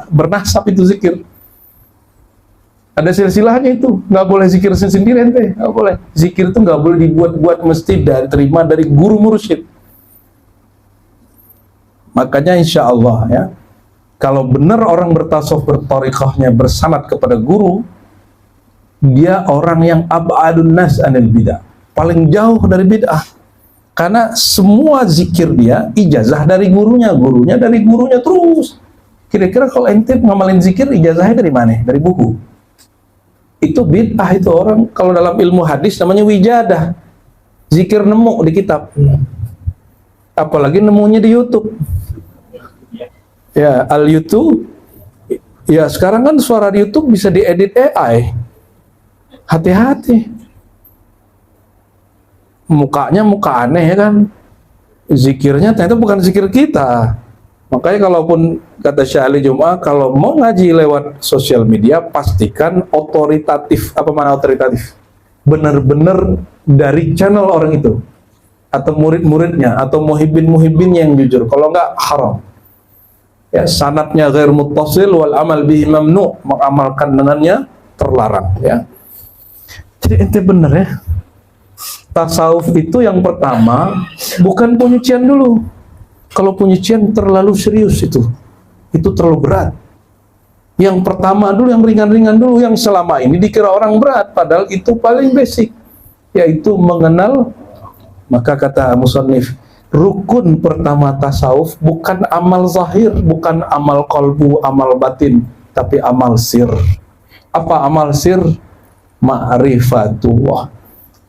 bernasab itu zikir. Ada silsilahnya itu, nggak boleh zikir sendiri ente, nggak boleh. Zikir itu nggak boleh dibuat-buat, mesti terima dari guru mursyid. Makanya insya Allah ya, kalau benar orang bertasawuf berthariqahnya bersanad kepada guru, dia orang yang ab'adun nas anil bid'ah, paling jauh dari bid'ah. Karena semua zikir dia ijazah dari gurunya, gurunya dari gurunya terus. Kira-kira kalau ente ngamalin zikir ijazahnya dari mana? Dari buku. Itu bid'ah itu orang. Kalau dalam ilmu hadis namanya wijadah. Zikir nemu di kitab. Apalagi nemunya di YouTube. Ya, al-YouTube. Ya, sekarang kan suara di YouTube bisa diedit AI. Hati-hati. Mukanya muka aneh kan, zikirnya ternyata bukan zikir kita. Makanya kalaupun kata Syekh Ali Jum'ah, kalau mau ngaji lewat sosial media pastikan otoritatif. Apa mana otoritatif? Benar-benar dari channel orang itu atau murid-muridnya atau muhibbin-muhibbinnya yang jujur. Kalau enggak haram ya, sanadnya ghair muttasil wal amal bihi mamnu, mengamalkan dengannya terlarang ya. Jadi ente bener ya, tasawuf itu yang pertama bukan penyucian dulu. Kalau penyucian terlalu serius itu terlalu berat. Yang pertama dulu, yang ringan-ringan dulu, yang selama ini dikira orang berat, padahal itu paling basic, yaitu mengenal. Maka kata musannif, rukun pertama tasawuf bukan amal zahir, bukan amal qalbu, amal batin, tapi amal sir. Apa amal sir? Ma'rifatullah.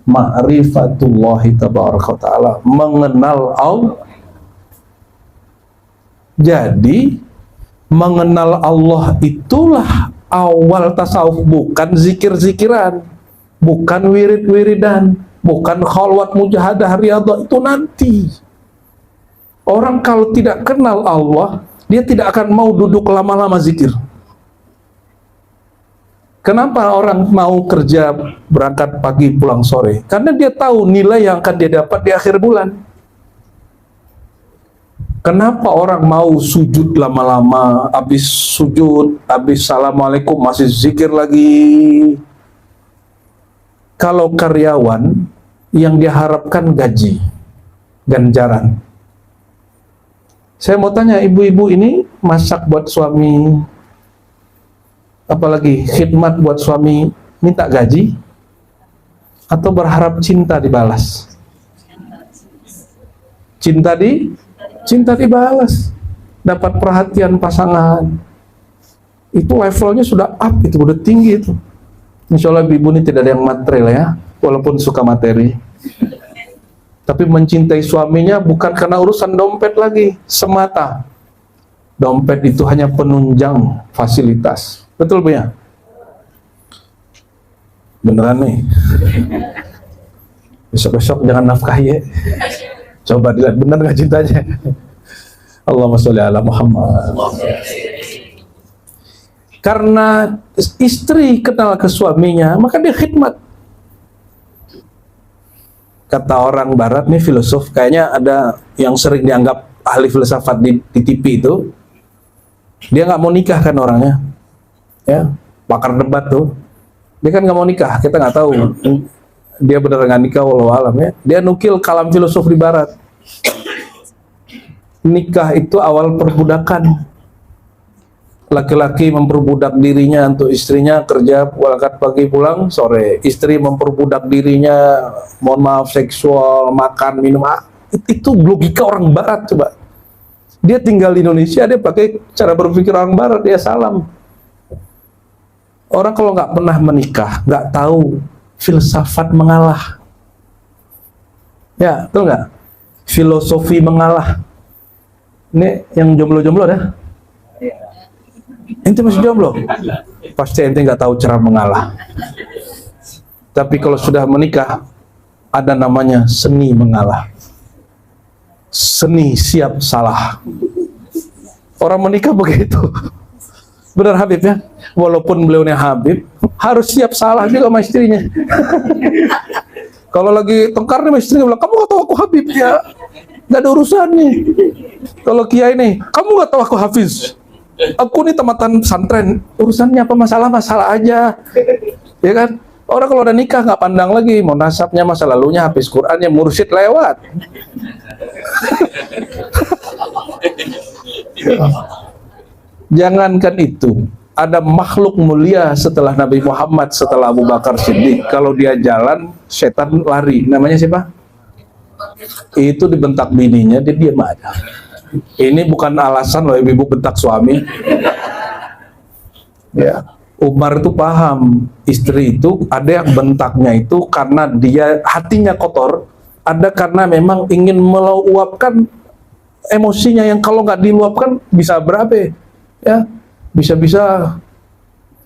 Ma'rifatullahi tabaraka wa ta'ala, mengenal Allah. Jadi mengenal Allah itulah awal tasawuf, bukan zikir-zikiran, bukan wirid-wiridan, bukan khalwat mujahadah riyadhah, itu nanti. Orang kalau tidak kenal Allah, dia tidak akan mau duduk lama-lama zikir. Kenapa orang mau kerja berangkat pagi pulang sore? Karena dia tahu nilai yang akan dia dapat di akhir bulan. Kenapa orang mau sujud lama-lama, habis sujud, habis assalamualaikum masih zikir lagi? Kalau karyawan yang diharapkan gaji, ganjaran. Saya mau tanya, ibu-ibu ini masak buat suami, apalagi khidmat buat suami, minta gaji atau berharap cinta dibalas? Cinta dibalas, dapat perhatian pasangan, itu levelnya sudah up, itu udah tinggi itu. Insya Allah ibu ini tidak ada yang material ya, walaupun suka materi, tapi mencintai suaminya bukan karena urusan dompet lagi semata. Dompet itu hanya penunjang fasilitas. Betul Bu ya? Beneran nih. Besok-besok jangan nafkah ya. Coba dilihat bener nggak cintanya. Allahumma sholli ala Muhammad. Karena istri kenal ke suaminya, maka dia khidmat. Kata orang barat nih, filosof, kayaknya ada yang sering dianggap ahli filsafat di TV itu, dia nggak mau nikah kan orangnya. Ya, pakar debat tuh, dia kan nggak mau nikah, kita nggak tahu dia benar nggak nikah, walau alam ya. Dia nukil kalam filosof di barat, nikah itu awal perbudakan. Laki-laki memperbudak dirinya untuk istrinya, kerja berangkat pagi pulang sore. Istri memperbudak dirinya, mohon maaf, seksual, makan, minum. Itu logika orang barat. Coba dia tinggal di Indonesia, dia pakai cara berpikir orang barat, dia salam. Orang kalau nggak pernah menikah, nggak tahu filsafat mengalah. Ya, betul nggak? Filosofi mengalah. Ini yang jomblo-jomblo ya? Ente masih jomblo? Pasti ente nggak tahu cara mengalah. Tapi kalau sudah menikah, ada namanya seni mengalah. Seni siap salah. Orang menikah begitu. Benar Habib ya? Walaupun beliaunya Habib, harus siap salah juga sama istrinya. Kalau lagi tengkar nih istrinya bilang, kamu gak tahu aku Habib ya? Gak ada urusannya. Kalau Kiai nih, kamu gak tahu aku Hafiz. Aku nih tamatan pesantren, urusannya apa, masalah aja. Ya kan? Orang kalau udah nikah nggak pandang lagi mau nasabnya, masa lalunya, habis Qurannya, mursyid lewat. Jangankan itu, ada makhluk mulia setelah Nabi Muhammad, setelah Abu Bakar Siddiq. Kalau dia jalan, setan lari. Namanya siapa? Itu dibentak bininya, dia diam aja. Ini bukan alasan loh ibu bentak suami. Ya, Umar itu paham, istri itu ada yang bentaknya itu karena dia hatinya kotor, ada karena memang ingin meluapkan emosinya yang kalau nggak diluapkan bisa berabe. Ya, bisa-bisa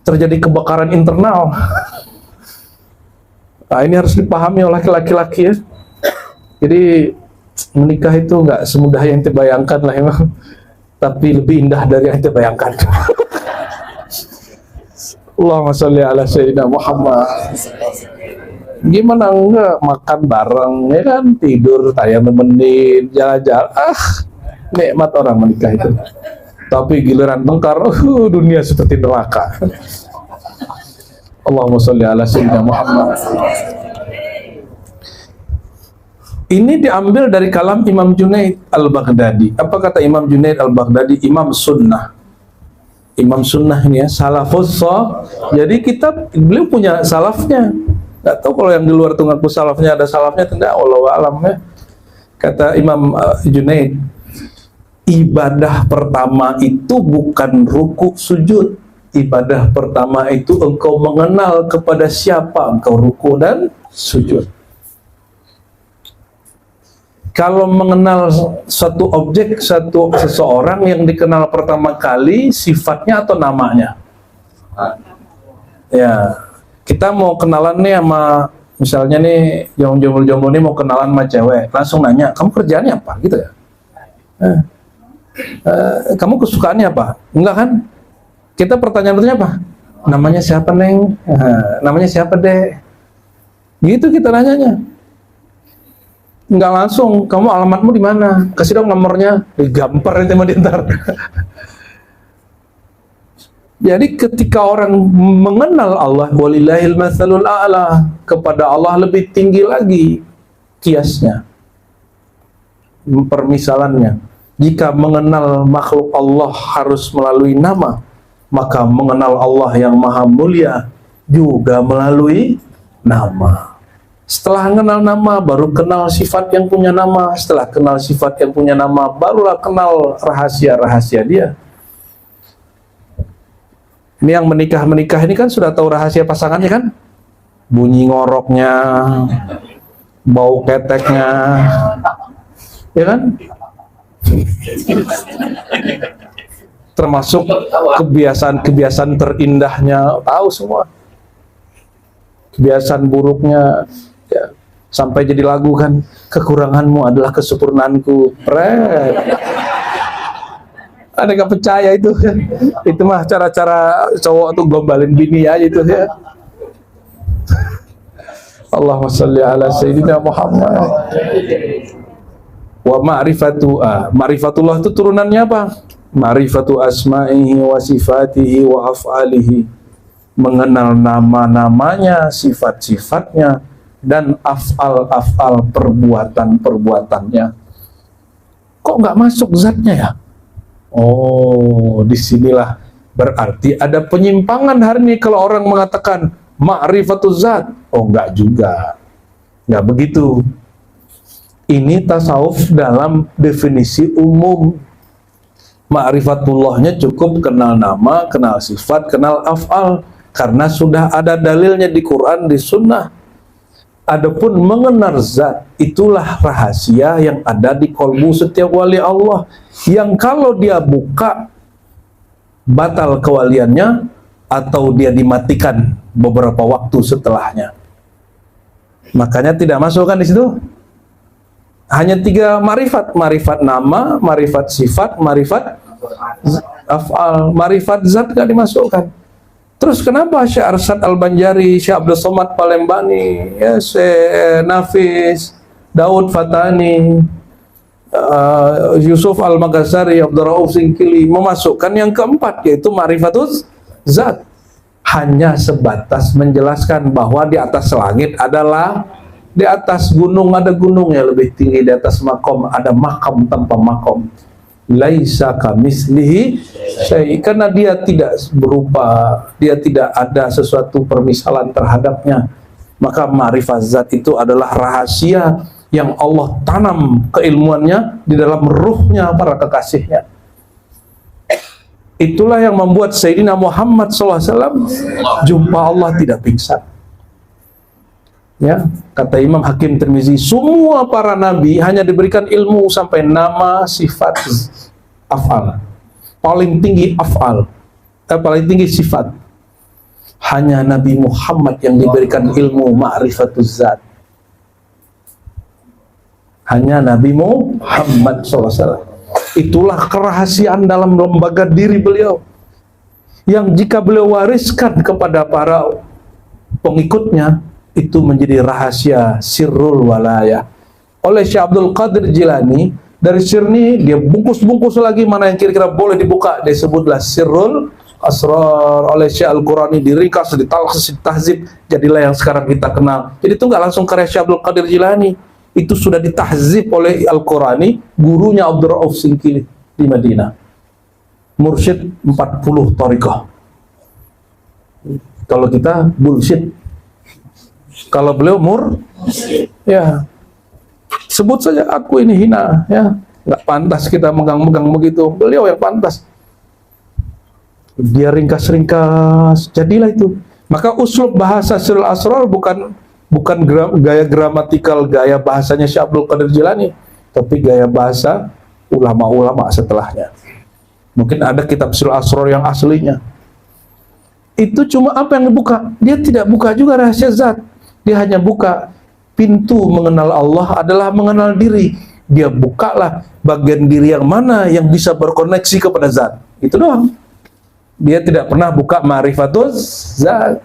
terjadi kebakaran internal. Nah, ini harus dipahami oleh laki-laki ya. Jadi menikah itu nggak semudah yang dibayangkan lah emang, tapi lebih indah dari yang dibayangkan. Allahumma sholli ala sayyidina Muhammad. Gimana enggak makan bareng ya kan, tidur tayang nemenin, jalan-jalan. Nikmat orang menikah itu. Tapi giliran tengkar, dunia seperti neraka. Allahumma sholli ala sayyidina Muhammad. Ini diambil dari kalam Imam Junaid Al-Baghdadi. Apa kata Imam Junaid Al-Baghdadi? Imam Sunnah. Imam Sunnah ini ya, salafus shah. Jadi beliau punya salafnya. Nggak tahu kalau yang di luar tuh ngaku salafnya, ada salafnya tidak, wallahu alam ya. Kata Imam Junaid, ibadah pertama itu bukan ruku sujud. Ibadah pertama itu engkau mengenal kepada siapa engkau ruku dan sujud. Kalau mengenal satu objek, seseorang yang dikenal pertama kali, sifatnya atau namanya. Ya, kita mau kenalan nih sama, misalnya nih, yang jomblo-jomblo nih mau kenalan sama cewek, langsung nanya, kamu kerjaannya apa? Gitu ya. Kamu kesukaannya apa? Enggak kan? Kita pertanyaan-pertanyaan apa? Namanya siapa, Neng? Namanya siapa, Dek? Gitu kita nanyanya. Enggak langsung, kamu alamatmu di mana? Kasih dong nomornya. Digampar itu mah dintar. Jadi ketika orang mengenal Allah, walillahil matsalul a'la, kepada Allah lebih tinggi lagi kiasnya, permisalannya. Jika mengenal makhluk Allah harus melalui nama, maka mengenal Allah yang maha mulia juga melalui nama. Setelah kenal nama, baru kenal sifat yang punya nama. Setelah kenal sifat yang punya nama, barulah kenal rahasia-rahasia dia. Ini yang menikah-menikah ini kan sudah tahu rahasia pasangannya kan? Bunyi ngoroknya, bau keteknya, ya kan? Termasuk kebiasaan-kebiasaan terindahnya, tahu semua. Kebiasaan buruknya, ya, sampai jadi lagu kan, kekuranganmu adalah kesempurnaanku. Ada nggak percaya itu? Itu mah cara-cara cowok tuh gombalin bini aja itu ya. Allahumma sholli ala sayyidina Muhammad. Wa ma'rifatullah itu turunannya apa? Ma'rifatu asma'ihi wa sifatihi wa af'alihi. Mengenal nama-namanya, sifat-sifatnya, dan af'al perbuatan-perbuatannya. Kok nggak masuk zatnya ya? Oh, disinilah berarti ada penyimpangan hari ini kalau orang mengatakan ma'rifatuz zat. Oh, enggak juga. Enggak begitu. Ini tasawuf dalam definisi umum. Ma'rifatullahnya cukup kenal nama, kenal sifat, kenal af'al. karena sudah ada dalilnya di Quran, di Sunnah. Adapun mengenal zat, itulah rahasia yang ada di kolbu setiap wali Allah, yang kalau dia buka batal kewaliannya atau dia dimatikan beberapa waktu setelahnya. Makanya tidak masuk kan di situ. Hanya 3 marifat: marifat nama, marifat sifat, marifat af'al. Marifat zat gak dimasukkan. Terus kenapa Syekh Arsyad Al-Banjari, Syekh Abdul Somad Palembani, ya, Syekh Nafis, Daud Fatani, Yusuf Al-Makassari, Abdul Rauf Singkili memasukkan yang keempat, yaitu marifatuz zat. Hanya sebatas menjelaskan bahwa di atas langit adalah, di atas gunung ada gunung yang lebih tinggi, di atas makom ada makam tanpa makom. Laisa kamislihi syai', karena dia tidak berupa, dia tidak ada sesuatu permisalan terhadapnya. Maka ma'rifat zat itu adalah rahasia yang Allah tanam keilmuannya di dalam ruhnya para kekasihnya. Itulah yang membuat Sayyidina Muhammad SAW jumpa Allah tidak pingsan. Ya, kata Imam Hakim Tirmizi, semua para nabi hanya diberikan ilmu sampai nama, sifat, af'al. Paling tinggi af'al, paling tinggi sifat. Hanya Nabi Muhammad yang diberikan ilmu ma'rifatuz zat. Hanya Nabi Muhammad SAW. Itulah kerahasiaan dalam lembaga diri beliau, yang jika beliau wariskan kepada para pengikutnya, itu menjadi rahasia sirrul walayah. Oleh Syekh Abdul Qadir Jilani, dari sirni dia bungkus-bungkus lagi, mana yang kira-kira boleh dibuka, disebutlah sirrul asrar. Oleh Syekh Al-Qurani diringkas, ditalkhis, ditahzib, jadilah yang sekarang kita kenal. Jadi itu nggak langsung karya Syekh Abdul Qadir Jilani, itu sudah ditahzib oleh Al-Qurani, gurunya Abdul Rauf Singkili di Madinah, mursyid 40 thariqah. Kalau kita bullshit, kalau beliau ya, sebut saja aku ini hina, ya, nggak pantas kita megang-megang begitu. Beliau yang pantas. Dia ringkas-ringkas, jadilah itu. Maka uslub bahasa Sirrul Asrar bukan gaya gramatikal, gaya bahasanya Syekh Abdul Qadir Jilani, tapi gaya bahasa ulama-ulama setelahnya. Mungkin ada kitab Sirrul Asrar yang aslinya. Itu cuma apa yang dibuka. Dia tidak buka juga rahasia zat. Dia hanya buka pintu mengenal Allah adalah mengenal diri. Dia bukalah bagian diri yang mana yang bisa berkoneksi kepada zat. Itu doang. Dia tidak pernah buka ma'rifatuz zat.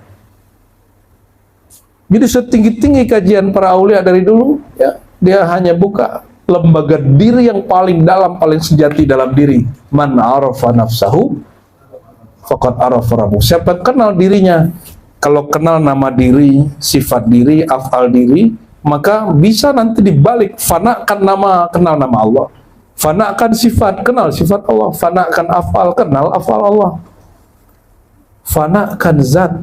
Jadi setinggi-tinggi kajian para aulia dari dulu, ya, dia hanya buka lembaga diri yang paling dalam, paling sejati dalam diri. Man arafa nafsahu faqad arafa rabbuh. Siapa kenal dirinya, kalau kenal nama diri, sifat diri, af'al diri, maka bisa nanti dibalik, fanakan nama, kenal nama Allah. Fanakan sifat, kenal sifat Allah. Fanakan af'al, kenal af'al Allah. Fanakan zat,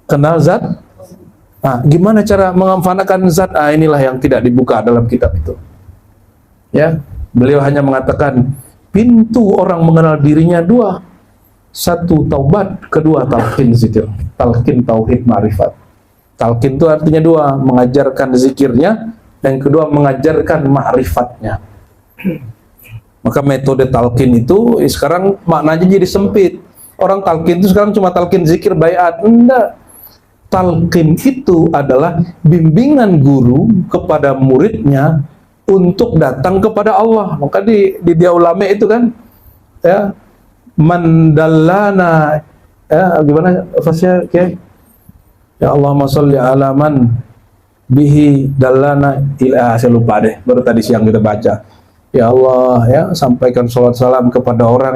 kenal zat. Nah, gimana cara mengamfanakan zat? Ah, inilah yang tidak dibuka dalam kitab itu. Ya, beliau hanya mengatakan pintu orang mengenal dirinya dua. Satu taubat, kedua talqin zikir. Talqin tauhid ma'rifat. Talqin itu artinya dua, mengajarkan zikirnya, dan kedua mengajarkan ma'rifatnya. Maka metode talqin itu sekarang maknanya jadi sempit. Orang talqin itu sekarang cuma talqin zikir baiat. Enggak. Talqin itu adalah bimbingan guru kepada muridnya untuk datang kepada Allah. Maka di dia ulama itu kan, ya, mandallana, ya, gimana fasnya, kayak ya Allahumma sholli ala man bihi dallana ila, saya lupa deh, baru tadi siang kita baca. Ya Allah, ya, sampaikan sholawat salam kepada orang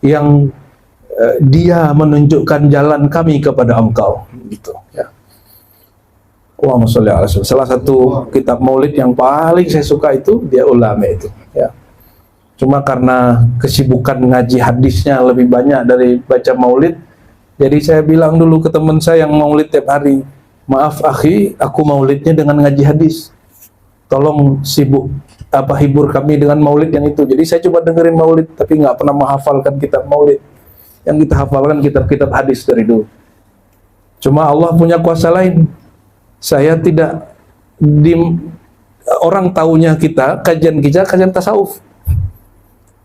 yang dia menunjukkan jalan kami kepada Engkau, gitu, ya. Allahumma sholli ala. Salah satu kitab maulid yang paling saya suka itu dia ulama itu, ya. Cuma karena kesibukan ngaji hadisnya lebih banyak dari baca maulid, jadi saya bilang dulu ke teman saya yang maulid tiap hari, maaf akhi, aku maulidnya dengan ngaji hadis, tolong hibur kami dengan maulid yang itu. Jadi saya coba dengerin maulid, tapi nggak pernah menghafalkan kitab maulid. Yang kita hafalkan kitab-kitab hadis dari dulu. Cuma Allah punya kuasa lain. Saya tidak orang taunya kajian tasawuf.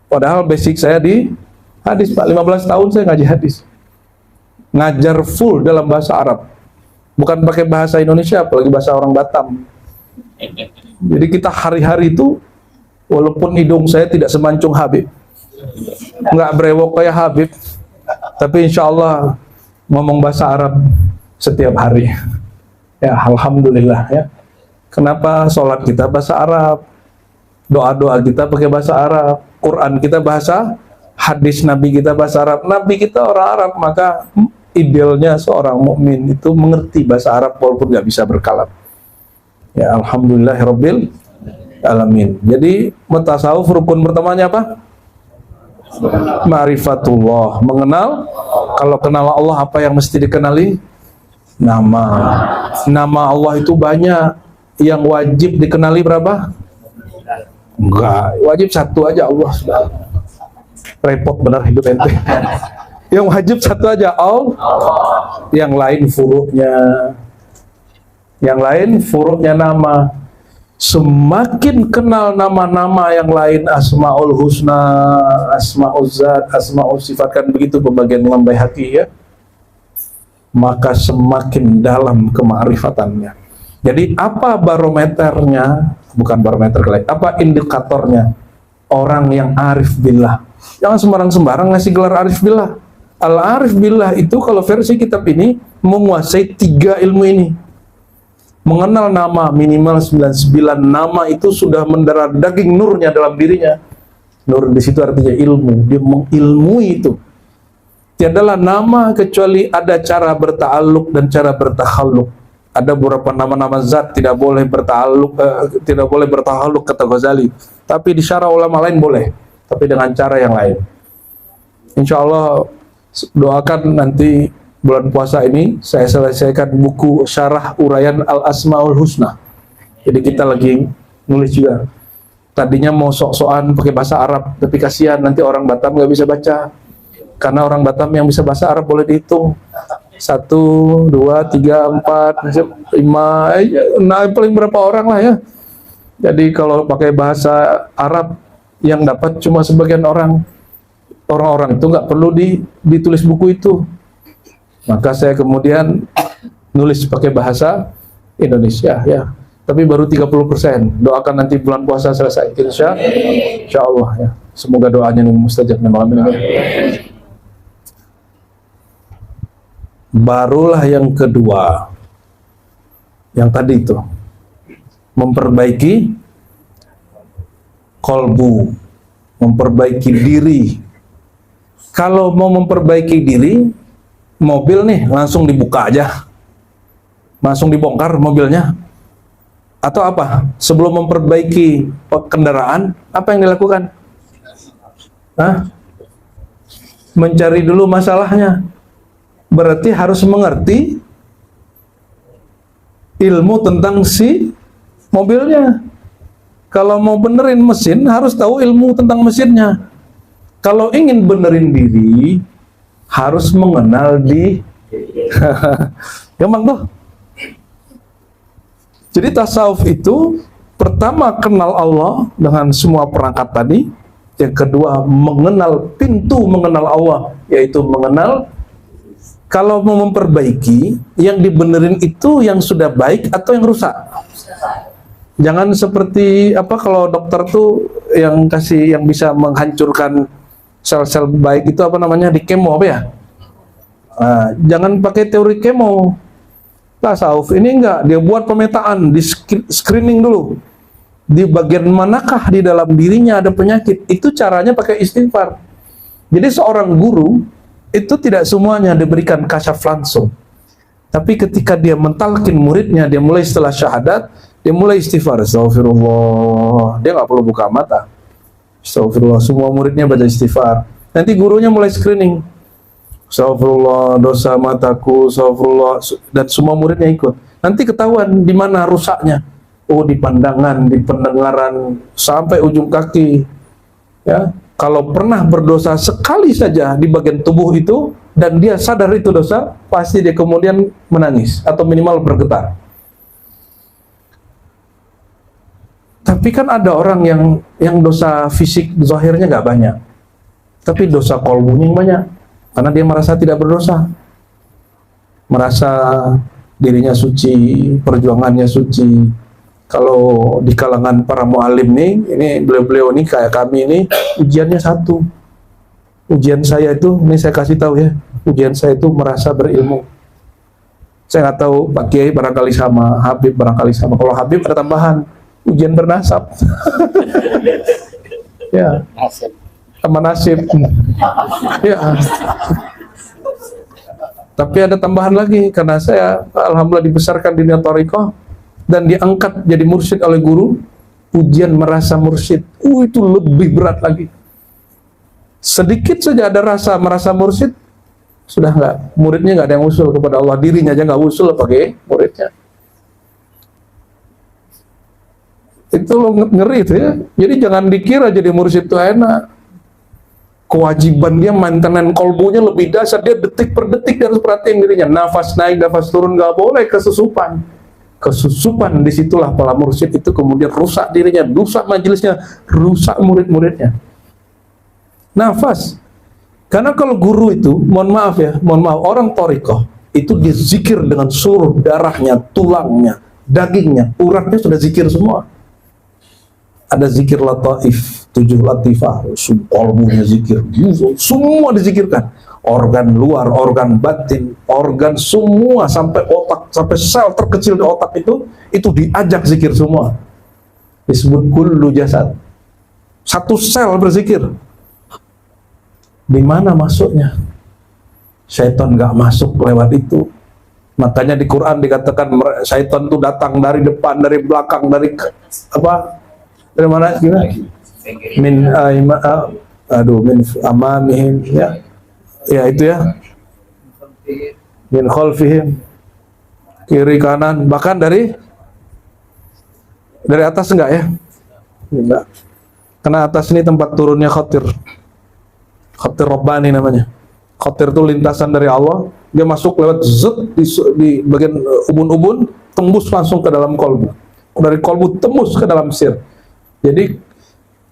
Padahal basic saya di hadis, Pak. 15 tahun saya ngaji hadis. Ngajar full dalam bahasa Arab. Bukan pakai bahasa Indonesia, apalagi bahasa orang Batam. Jadi kita hari-hari itu, walaupun hidung saya tidak semancung Habib, nggak brewok kayak Habib, tapi insya Allah ngomong bahasa Arab setiap hari. Ya, alhamdulillah ya. Kenapa sholat kita bahasa Arab, doa-doa kita pakai bahasa Arab, Quran kita bahasa, hadis Nabi kita bahasa Arab, Nabi kita orang Arab, maka idealnya seorang mukmin itu mengerti bahasa Arab walaupun nggak bisa berkalam. Ya, alhamdulillahirabbil alamin. Jadi mutasawuf rukun pertamanya apa? Ma'rifatullah, mengenal. Kalau kenal Allah, apa yang mesti dikenali? Nama. Nama Allah itu banyak. Yang wajib dikenali berapa? Enggak, wajib satu aja, Allah sudah. Repot benar hidup ente. Yang wajib satu aja, Allah. Yang lain furu'nya. Yang lain furu'nya nama. Semakin kenal nama-nama yang lain, Asmaul Husna, Asmaul Zat, Asmaul Sifat, kan begitu pembagian Imam Baihaqi ya, maka semakin dalam kema'rifatannya. Jadi apa barometernya, bukan barometer kali, apa indikatornya orang yang arif billah? Jangan sembarang-sembarang ngasih gelar arif billah. Al-arif billah itu kalau versi kitab ini menguasai 3 ilmu ini. Mengenal nama minimal 99 nama itu sudah mendarah daging nurnya dalam dirinya. Nur di situ artinya ilmu. Dia mengilmui itu. Tiadalah nama kecuali ada cara berta'alluq dan cara bertakhalluk. Ada beberapa nama-nama zat tidak boleh bertakhalluk kata Ghazali. Tapi di syarah ulama lain boleh. Tapi dengan cara yang lain. Insya Allah doakan nanti bulan puasa ini saya selesaikan buku syarah uraian Al-Asmaul Husna. Jadi kita lagi nulis juga. Tadinya mau sok-sokan pakai bahasa Arab, tapi kasihan nanti orang Batam nggak bisa baca. Karena orang Batam yang bisa bahasa Arab boleh dihitung. 1, 2, 3, 4, 5, nah paling berapa orang lah ya. Jadi kalau pakai bahasa Arab yang dapat cuma sebagian orang. Orang-orang itu nggak perlu ditulis buku itu. Maka saya kemudian nulis pakai bahasa Indonesia ya. Tapi baru 30%. Doakan nanti bulan puasa selesai. Insya Allah ya. Semoga doanya mustajab malam ini. Barulah yang kedua. Yang tadi itu. Memperbaiki kolbu. Memperbaiki diri. Kalau mau memperbaiki diri, mobil nih langsung dibuka aja, langsung dibongkar mobilnya, atau apa? Sebelum memperbaiki kendaraan, apa yang dilakukan? Mencari dulu masalahnya. Berarti harus mengerti ilmu tentang si mobilnya. Kalau mau benerin mesin, harus tahu ilmu tentang mesinnya. Kalau ingin benerin diri, harus mengenal di gampang tuh. Jadi tasawuf itu pertama kenal Allah dengan semua perangkat tadi, yang kedua mengenal pintu mengenal Allah, yaitu mengenal. Kalau mau memperbaiki, yang dibenerin itu yang sudah baik atau yang rusak. Jangan seperti apa kalau dokter tuh yang bisa menghancurkan sel-sel baik itu apa namanya, di kemo apa ya? Jangan pakai teori kemo. Tasawuf ini enggak, dia buat pemetaan, di screening dulu. Di bagian manakah di dalam dirinya ada penyakit? Itu caranya pakai istighfar. Jadi seorang guru itu tidak semuanya diberikan kasyaf langsung. Tapi ketika dia mentalkin muridnya, dia mulai setelah syahadat, dia mulai istighfar. Astagfirullah. Dia nggak perlu buka mata. Astagfirullah, semua muridnya baca istighfar. Nanti gurunya mulai screening. Astagfirullah, dosa mataku, astagfirullah, dan semua muridnya ikut. Nanti ketahuan di mana rusaknya. Oh, di pandangan, di pendengaran, sampai ujung kaki. Ya, Kalau pernah berdosa sekali saja di bagian tubuh itu, dan dia sadar itu dosa, pasti dia kemudian menangis, atau minimal bergetar. Tapi kan ada orang yang dosa fisik, zahirnya nggak banyak. Tapi dosa kolbunya yang banyak. Karena dia merasa tidak berdosa. Merasa dirinya suci, perjuangannya suci. Kalau di kalangan para mu'alim nih, ini beliau-beliau ini kayak kami ini, ujiannya satu. Ujian saya itu, ini saya kasih tahu ya, ujian saya itu merasa berilmu. Saya nggak tahu Pak Kiai barangkali sama, Habib barangkali sama. Kalau Habib ada tambahan, ujian bernasab. Ya, sama nasib. Ya. Tapi ada tambahan lagi, karena saya alhamdulillah dibesarkan di dunia thariqah dan diangkat jadi mursyid oleh guru, ujian merasa mursyid, itu lebih berat lagi. Sedikit saja ada rasa merasa mursyid, sudah nggak, muridnya nggak ada yang usul kepada Allah, dirinya aja nggak usul pakai muridnya. Itu lo ngeri itu ya. Jadi jangan dikira jadi mursyid itu enak. Kewajiban dia maintenance kolbunya lebih dasar, dia detik per detik dia harus perhatiin dirinya, nafas naik, nafas turun, nggak boleh kesusupan. Kesusupan, disitulah para mursyid itu kemudian rusak dirinya, rusak majelisnya, rusak murid-muridnya. Nafas. Karena kalau guru itu, mohon maaf ya, mohon maaf, orang thariqah itu dizikir dengan seluruh darahnya, tulangnya, dagingnya, uratnya sudah zikir semua. Ada zikir lataif, 7 latifah, kolbunya zikir, semua dizikirkan. Organ luar, organ batin, organ semua, sampai otak, sampai sel terkecil di otak itu diajak zikir semua. Disebut kullu jasad. Satu sel berzikir. Di mana masuknya? Syaitan nggak masuk lewat itu. Makanya di Quran dikatakan syaitan itu datang dari depan, dari belakang, dari apa? Dari mana? Gimana? Min amamihim, ya. Ya itu ya, min khalfihim, kiri kanan, bahkan dari atas enggak ya? Enggak. Karena atas ini tempat turunnya khatir Rabbani namanya. Khatir itu lintasan dari Allah, dia masuk lewat zut di bagian ubun-ubun, tembus langsung ke dalam kolbu. Dari kolbu tembus ke dalam sir. Jadi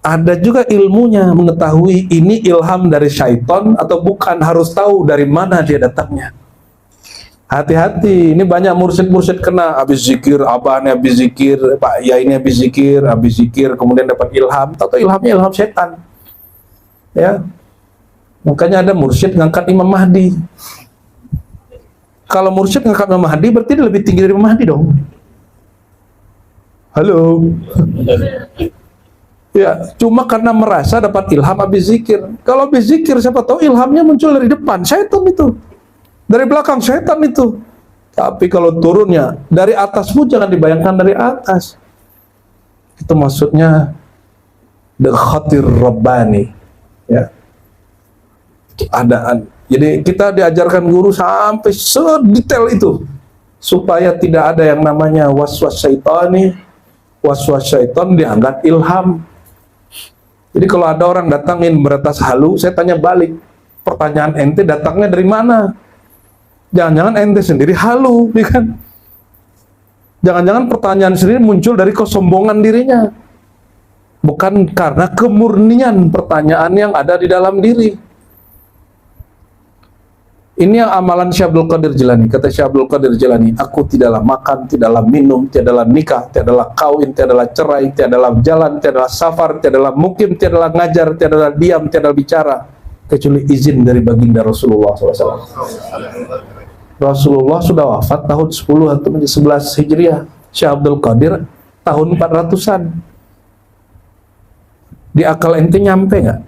ada juga ilmunya, mengetahui ini ilham dari syaitan atau bukan, harus tahu dari mana dia datangnya. Hati-hati, ini banyak mursyid-mursyid kena, habis zikir, abahnya habis zikir, Pak Yai ini habis zikir, kemudian dapat ilham, atau ilhamnya ilham setan. Ya. Makanya ada mursyid ngangkat Imam Mahdi. Kalau mursyid ngangkat Imam Mahdi, berarti dia lebih tinggi dari Imam Mahdi dong. Halo. Ya, cuma karena merasa dapat ilham habis zikir. Kalau habis zikir, siapa tahu ilhamnya muncul dari depan, syaitan itu. Dari belakang, syaitan itu. Tapi kalau turunnya dari atas pun jangan dibayangkan dari atas. Itu maksudnya the khatir Rabbani. Ya. Jadi kita diajarkan guru sampai sedetail itu supaya tidak ada yang namanya waswas syaitani. Waswas syaitan dianggap ilham. Jadi kalau ada orang datangin beretas halu, saya tanya balik, pertanyaan ente datangnya dari mana? Jangan-jangan ente sendiri halu, ya kan? Jangan-jangan pertanyaan sendiri muncul dari kesombongan dirinya, bukan karena kemurnian pertanyaan yang ada di dalam diri. Ini yang amalan Syekh Abdul Qadir Jilani. Kata Syekh Abdul Qadir Jilani, aku tidaklah makan, tidaklah minum, tiadalah nikah, tiadalah kawin, tiadalah cerai, tiadalah jalan, tiadalah safar, tiadalah mukim, tiadalah ngajar, tiadalah diam, tiadalah bicara, kecuali izin dari baginda Rasulullah SAW. Rasulullah sudah wafat tahun 10 atau 11 Hijriah. Syekh Abdul Qadir tahun 400-an. Di akal ente nyampe nggak?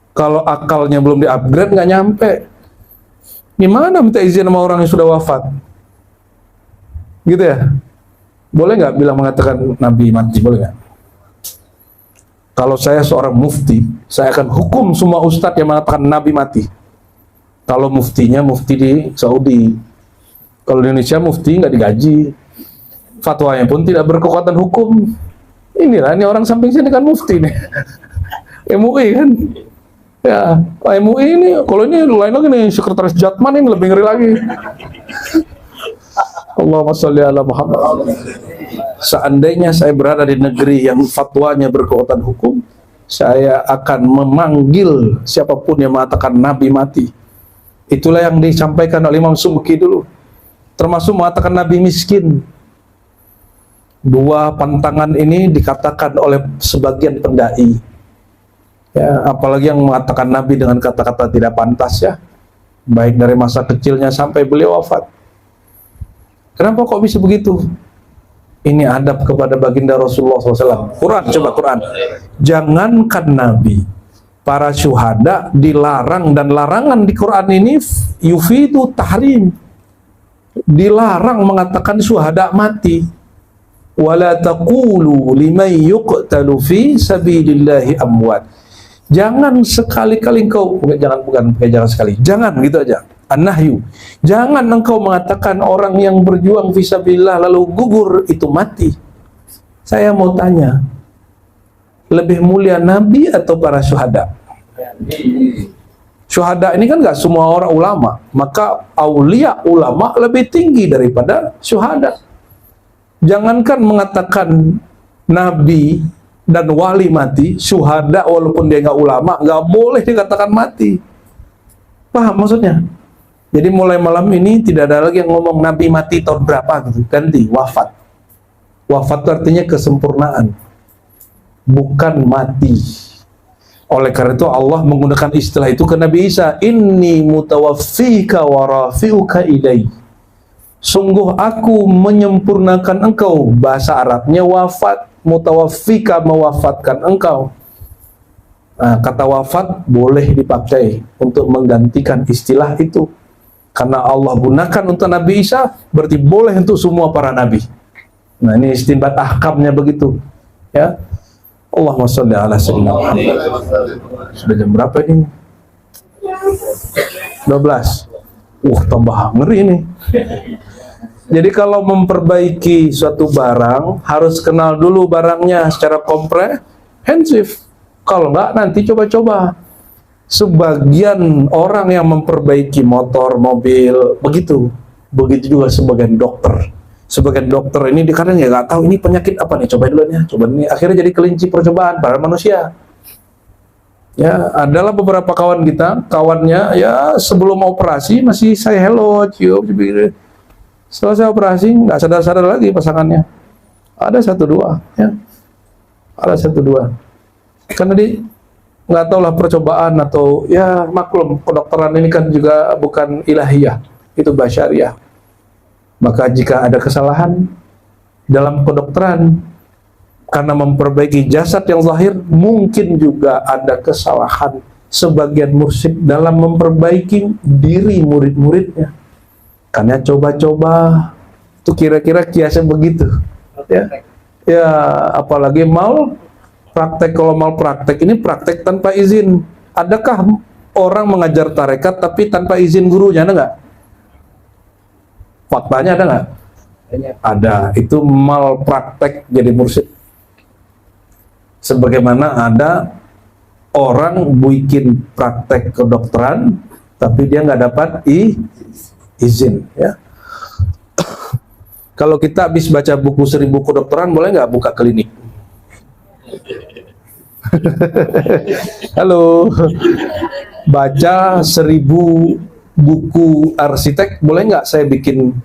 Kalau akalnya belum di-upgrade, nggak nyampe. Gimana minta izin sama orang yang sudah wafat? Gitu ya? Boleh nggak bilang mengatakan Nabi mati? Boleh nggak? Kalau saya seorang mufti, saya akan hukum semua ustadz yang mengatakan Nabi mati. Kalau muftinya mufti di Saudi. Kalau di Indonesia mufti nggak digaji. Fatwanya pun tidak berkekuatan hukum. Inilah, ini orang samping sini kan mufti nih. MUI kan. Ya, MUI ini, kalau ini lain lagi nih, sekretaris Jatman ini lebih ngeri lagi. Allahumma sholli ala Muhammad. Seandainya saya berada di negeri yang fatwanya berkekuatan hukum, saya akan memanggil siapapun yang mengatakan Nabi mati. Itulah yang disampaikan oleh Imam Subki dulu. Termasuk mengatakan Nabi miskin. Dua pantangan ini dikatakan oleh sebagian pendai. Ya, apalagi yang mengatakan Nabi dengan kata-kata tidak pantas ya. Baik dari masa kecilnya sampai beliau wafat. Kenapa kok bisa begitu? Ini adab kepada baginda Rasulullah SAW. Quran, coba Quran. Jangankan Nabi, para syuhada dilarang, dan larangan di Quran ini yufidu tahrim. Dilarang mengatakan syuhada mati. Wala taqulu liman yuqtalu fi sabilillahi amwat. Jangan sekali-kali engkau, bukan jangan sekali, jangan gitu aja. An-nahyu. Jangan engkau mengatakan orang yang berjuang fisabilillah lalu gugur itu mati. Saya mau tanya, lebih mulia Nabi atau para syuhada? Syuhada ini kan gak semua orang ulama, maka aulia ulama lebih tinggi daripada syuhada. Jangankan mengatakan Nabi dan wali mati, syuhada walaupun dia nggak ulama, nggak boleh dikatakan mati. Paham maksudnya? Jadi mulai malam ini tidak ada lagi yang ngomong Nabi mati tahun berapa gitu, ganti wafat. Wafat itu artinya kesempurnaan, bukan mati. Oleh karena itu Allah menggunakan istilah itu ke Nabi Isa, inni mutawaffika wa rafi'uka ilai. Sungguh aku menyempurnakan engkau, bahasa Arabnya wafat, mutawaffika mewafatkan engkau. Nah, kata wafat boleh dipakai untuk menggantikan istilah itu. Karena Allah gunakan untuk Nabi Isa, berarti boleh untuk semua para nabi. Nah, ini istinbat ahkamnya begitu. Ya. Allahumma sholli ala sayyidina Muhammad. Sudah jam berapa ini? 12. Tambah ngeri ini. Jadi kalau memperbaiki suatu barang, harus kenal dulu barangnya secara komprehensif. Kalau enggak, nanti coba-coba. Sebagian orang yang memperbaiki motor, mobil, begitu. Begitu juga sebagian dokter. Sebagian dokter ini kadang ya nggak tahu ini penyakit apa nih, cobain dulu ya. Coba ini akhirnya jadi kelinci percobaan pada manusia. Ya, adalah beberapa kawan kita, kawannya ya sebelum operasi masih saya hello, cium, selesai operasi nggak sadar-sadar lagi pasangannya. Ada 1-2 ya, ada 1-2. Karena dia nggak tahu lah percobaan atau ya maklum kedokteran ini kan juga bukan ilahiyah, itu basyariah. Maka jika ada kesalahan dalam kedokteran karena memperbaiki jasad yang zahir, mungkin juga ada kesalahan sebagian mursyid dalam memperbaiki diri murid-muridnya. Karena coba-coba itu kira-kira kiasnya begitu. Ya, apalagi mal praktek. Kalau mal praktek ini praktek tanpa izin. Adakah orang mengajar tarekat tapi tanpa izin gurunya? Ada nggak? Faktanya ada nggak? Ada. Itu mal praktek jadi mursyid. Sebagaimana ada orang bikin praktek kedokteran tapi dia nggak dapat izin ya. Kalau kita habis baca buku 1000 kedokteran, boleh nggak buka klinik? Halo, baca 1000 buku arsitek, boleh nggak saya bikin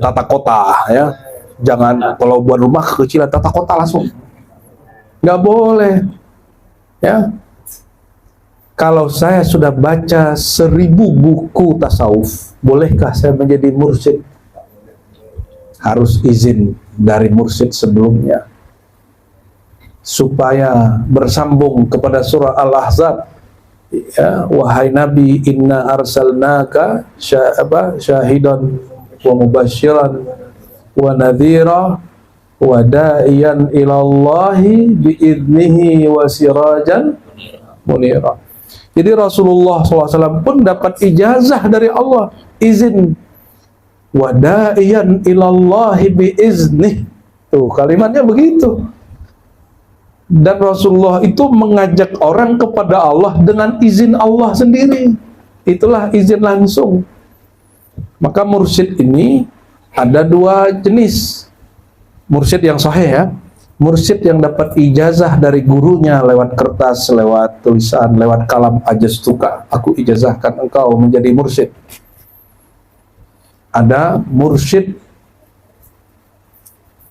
tata kota ya? Jangan kalau buat rumah kekecilan, tata kota langsung. Nggak boleh ya. Kalau saya sudah baca 1000 buku tasawuf, bolehkah saya menjadi mursyid? Harus izin dari mursyid sebelumnya. Supaya bersambung kepada surah Al-Ahzab. Ya, wahai Nabi, inna arsalnaka syahidan wa mubasyiran wa nadhira wa da'iyan ilallahi biidnihi wa sirajan munira. Jadi Rasulullah SAW pun dapat ijazah dari Allah, izin. Wa da'iyan ilallahi biiznih, Tuh, kalimatnya begitu. Dan Rasulullah itu mengajak orang kepada Allah dengan izin Allah sendiri. Itulah izin langsung. Maka mursyid ini ada dua jenis. Mursyid yang sahih ya. Mursyid yang dapat ijazah dari gurunya lewat kertas, lewat tulisan, lewat kalam ajastuka. Aku ijazahkan engkau menjadi mursyid. Ada mursyid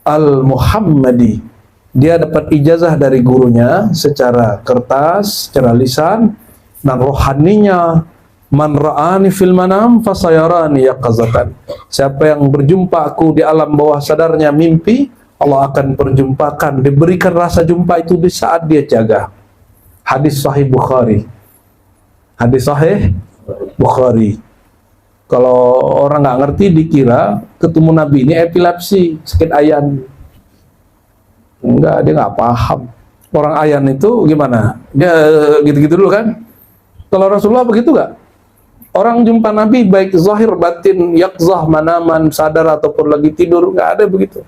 al-Muhammadi. Dia dapat ijazah dari gurunya secara kertas, secara lisan, dan rohaninya, man ra'ani fil manam fasayarani yaqazatan. Siapa yang berjumpa aku di alam bawah sadarnya mimpi, Allah akan perjumpakan, diberikan rasa jumpa itu di saat dia jaga. Hadis sahih Bukhari. Hadis sahih Bukhari. Kalau orang nggak ngerti dikira ketemu Nabi ini epilepsi, sakit ayan. Enggak, dia nggak paham. Orang ayan itu gimana? Dia gitu-gitu dulu kan? Kalau Rasulullah begitu nggak? Orang jumpa Nabi baik zahir batin, yaqzah, manaman, sadar ataupun lagi tidur, nggak ada begitu.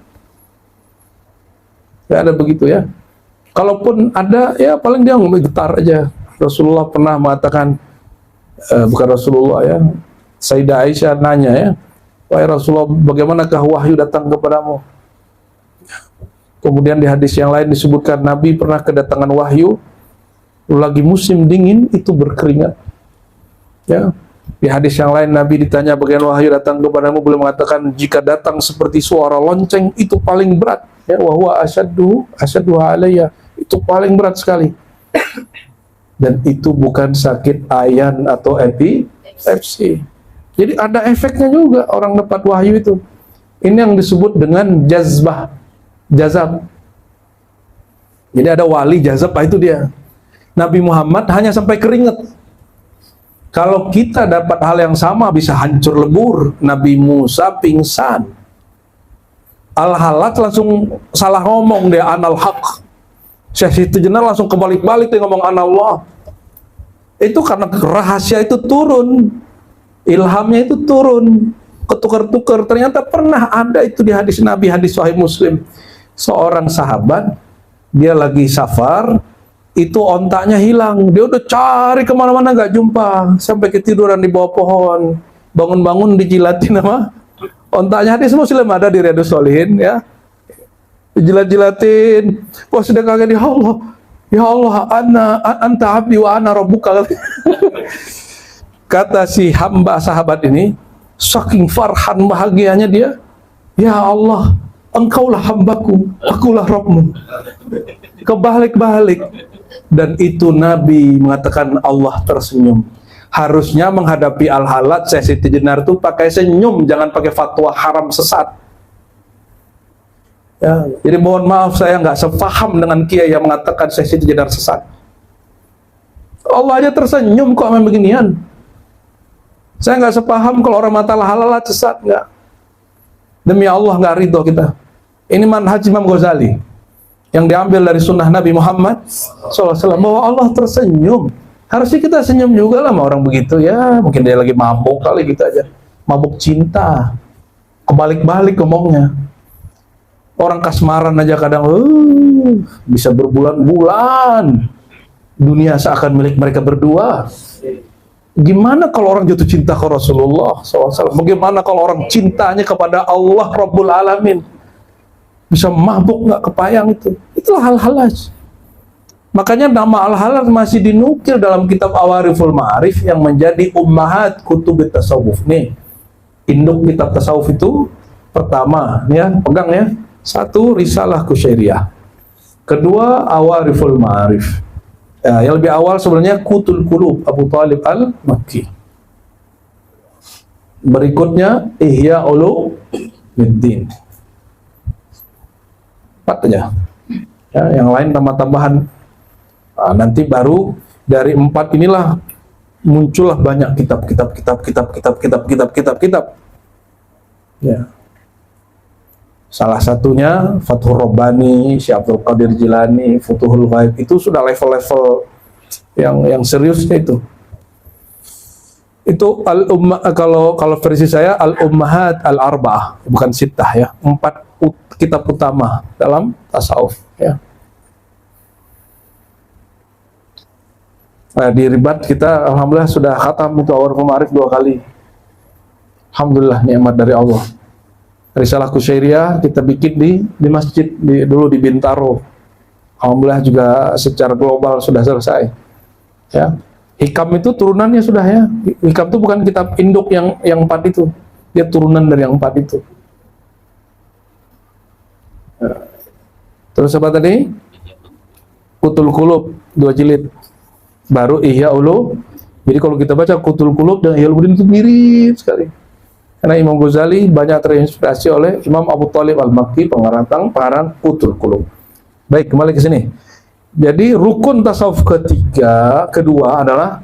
Nggak ada begitu ya. Kalaupun ada, ya paling dia ngomong getar aja. Rasulullah pernah mengatakan, bukan Rasulullah ya, Sayyidah Aisyah nanya ya, wahai Rasulullah, bagaimanakah wahyu datang kepadamu? Kemudian di hadis yang lain disebutkan Nabi pernah kedatangan wahyu lagi musim dingin itu berkeringat. Ya, di hadis yang lain Nabi ditanya bagaimana wahyu datang kepadamu, beliau mengatakan jika datang seperti suara lonceng itu paling berat. Ya, wa huwa asyaddu alayya, itu paling berat sekali. Dan itu bukan sakit ayan atau epilepsi. Jadi ada efeknya juga orang dapat wahyu itu. Ini yang disebut dengan jazbah, jazab. Jadi ada wali jazab, itu dia. Nabi Muhammad hanya sampai keringat. Kalau kita dapat hal yang sama bisa hancur lebur. Nabi Musa pingsan. Al-Halat langsung salah ngomong dia, anal haq. Syekh Siti Jenar langsung kebalik-balik dia ngomong anallah. Itu karena rahasia itu turun. Ilhamnya itu turun. Ketukar-tukar. Ternyata pernah ada itu di hadis Nabi, hadis Sahih Muslim. Seorang sahabat, dia lagi safar, itu ontaknya hilang. Dia udah cari kemana-mana gak jumpa. Sampai ketiduran di bawah pohon. Bangun-bangun dijilatin sama ontaknya. Hadis Muslim ada di Riyadhus Shalihin ya. Dijilat-jilatin. Wah sudah kaget, ya Allah. Ya Allah, anta abdi wa ana rabbuka. Kata si hamba sahabat ini, saking farhan bahagianya dia, ya Allah, engkaulah hambaku, akulah Rabbmu. Kebalik-balik. Dan itu Nabi mengatakan Allah tersenyum. Harusnya menghadapi Al-Halat, Syekh Siti Jenar itu pakai senyum, jangan pakai fatwa haram sesat. Ya, jadi mohon maaf saya nggak sepaham dengan kiai yang mengatakan Syekh Siti Jenar sesat. Allah aja tersenyum kok main beginian. Saya nggak sepaham kalau orang mata Al-Halat sesat, nggak. Demi Allah nggak ridho kita. Ini manhaj Imam Ghazali yang diambil dari sunnah Nabi Muhammad SAW, bahwa Allah tersenyum. Harusnya kita senyum juga lah sama orang begitu ya. Mungkin dia lagi mabuk kali gitu aja. Mabuk cinta. Kebalik-balik ngomongnya. Orang kasmaran aja kadang bisa berbulan-bulan. Dunia seakan milik mereka berdua. Gimana kalau orang jatuh cinta ke Rasulullah SAW? Bagaimana kalau orang cintanya kepada Allah Rabbul Alamin? Bisa mabuk nggak kepayang itu. Itulah Al-Halaj. Makanya nama Al-Halaj masih dinukil dalam kitab Awariful Ma'arif yang menjadi ummahat kutub tasawuf. Nih, induk kitab tasawuf itu pertama, ya, pegang ya. Satu, Risalah Kusyairiyah. Kedua, Awariful Ma'arif. Ya, yang lebih awal sebenarnya Kutul Qulub Abu Talib Al-Makki. Berikutnya Ihya Ulumuddin. 4 aja. Ya, yang lain tambah-tambahan. Nah, nanti baru dari 4 inilah muncullah banyak kitab. Ya. Salah satunya Fathur Rabbani, Syekh Abdul Qadir Jilani, Futuhul Ghaib. Itu sudah level-level yang seriusnya itu. Itu kalau versi saya Al-Ummahat Al-Arba'ah, bukan Sittah ya. 4 kitab utama dalam tasawuf, ya. Nah, di Ribat kita alhamdulillah sudah khatam itu Awarul Ma'arif 2 kali. Alhamdulillah, nikmat dari Allah. Risalah Kusyairiyah kita bikin di masjid dulu di Bintaro. Alhamdulillah juga secara global sudah selesai. Ya. Hikam itu turunannya sudah, ya. Hikam itu bukan kitab induk yang 4 itu. Dia turunan dari yang 4 itu. Terus apa tadi? Kutul Qulub 2 jilid. Baru Ihya Ulum. Jadi kalau kita baca Kutul Qulub dan Ihya Ulumuddin itu mirip sekali. Karena Imam Ghazali banyak terinspirasi oleh Imam Abu Thalib Al-Makki, pengarang Kutul Qulub. Baik, kembali ke sini. Jadi rukun tasawuf kedua adalah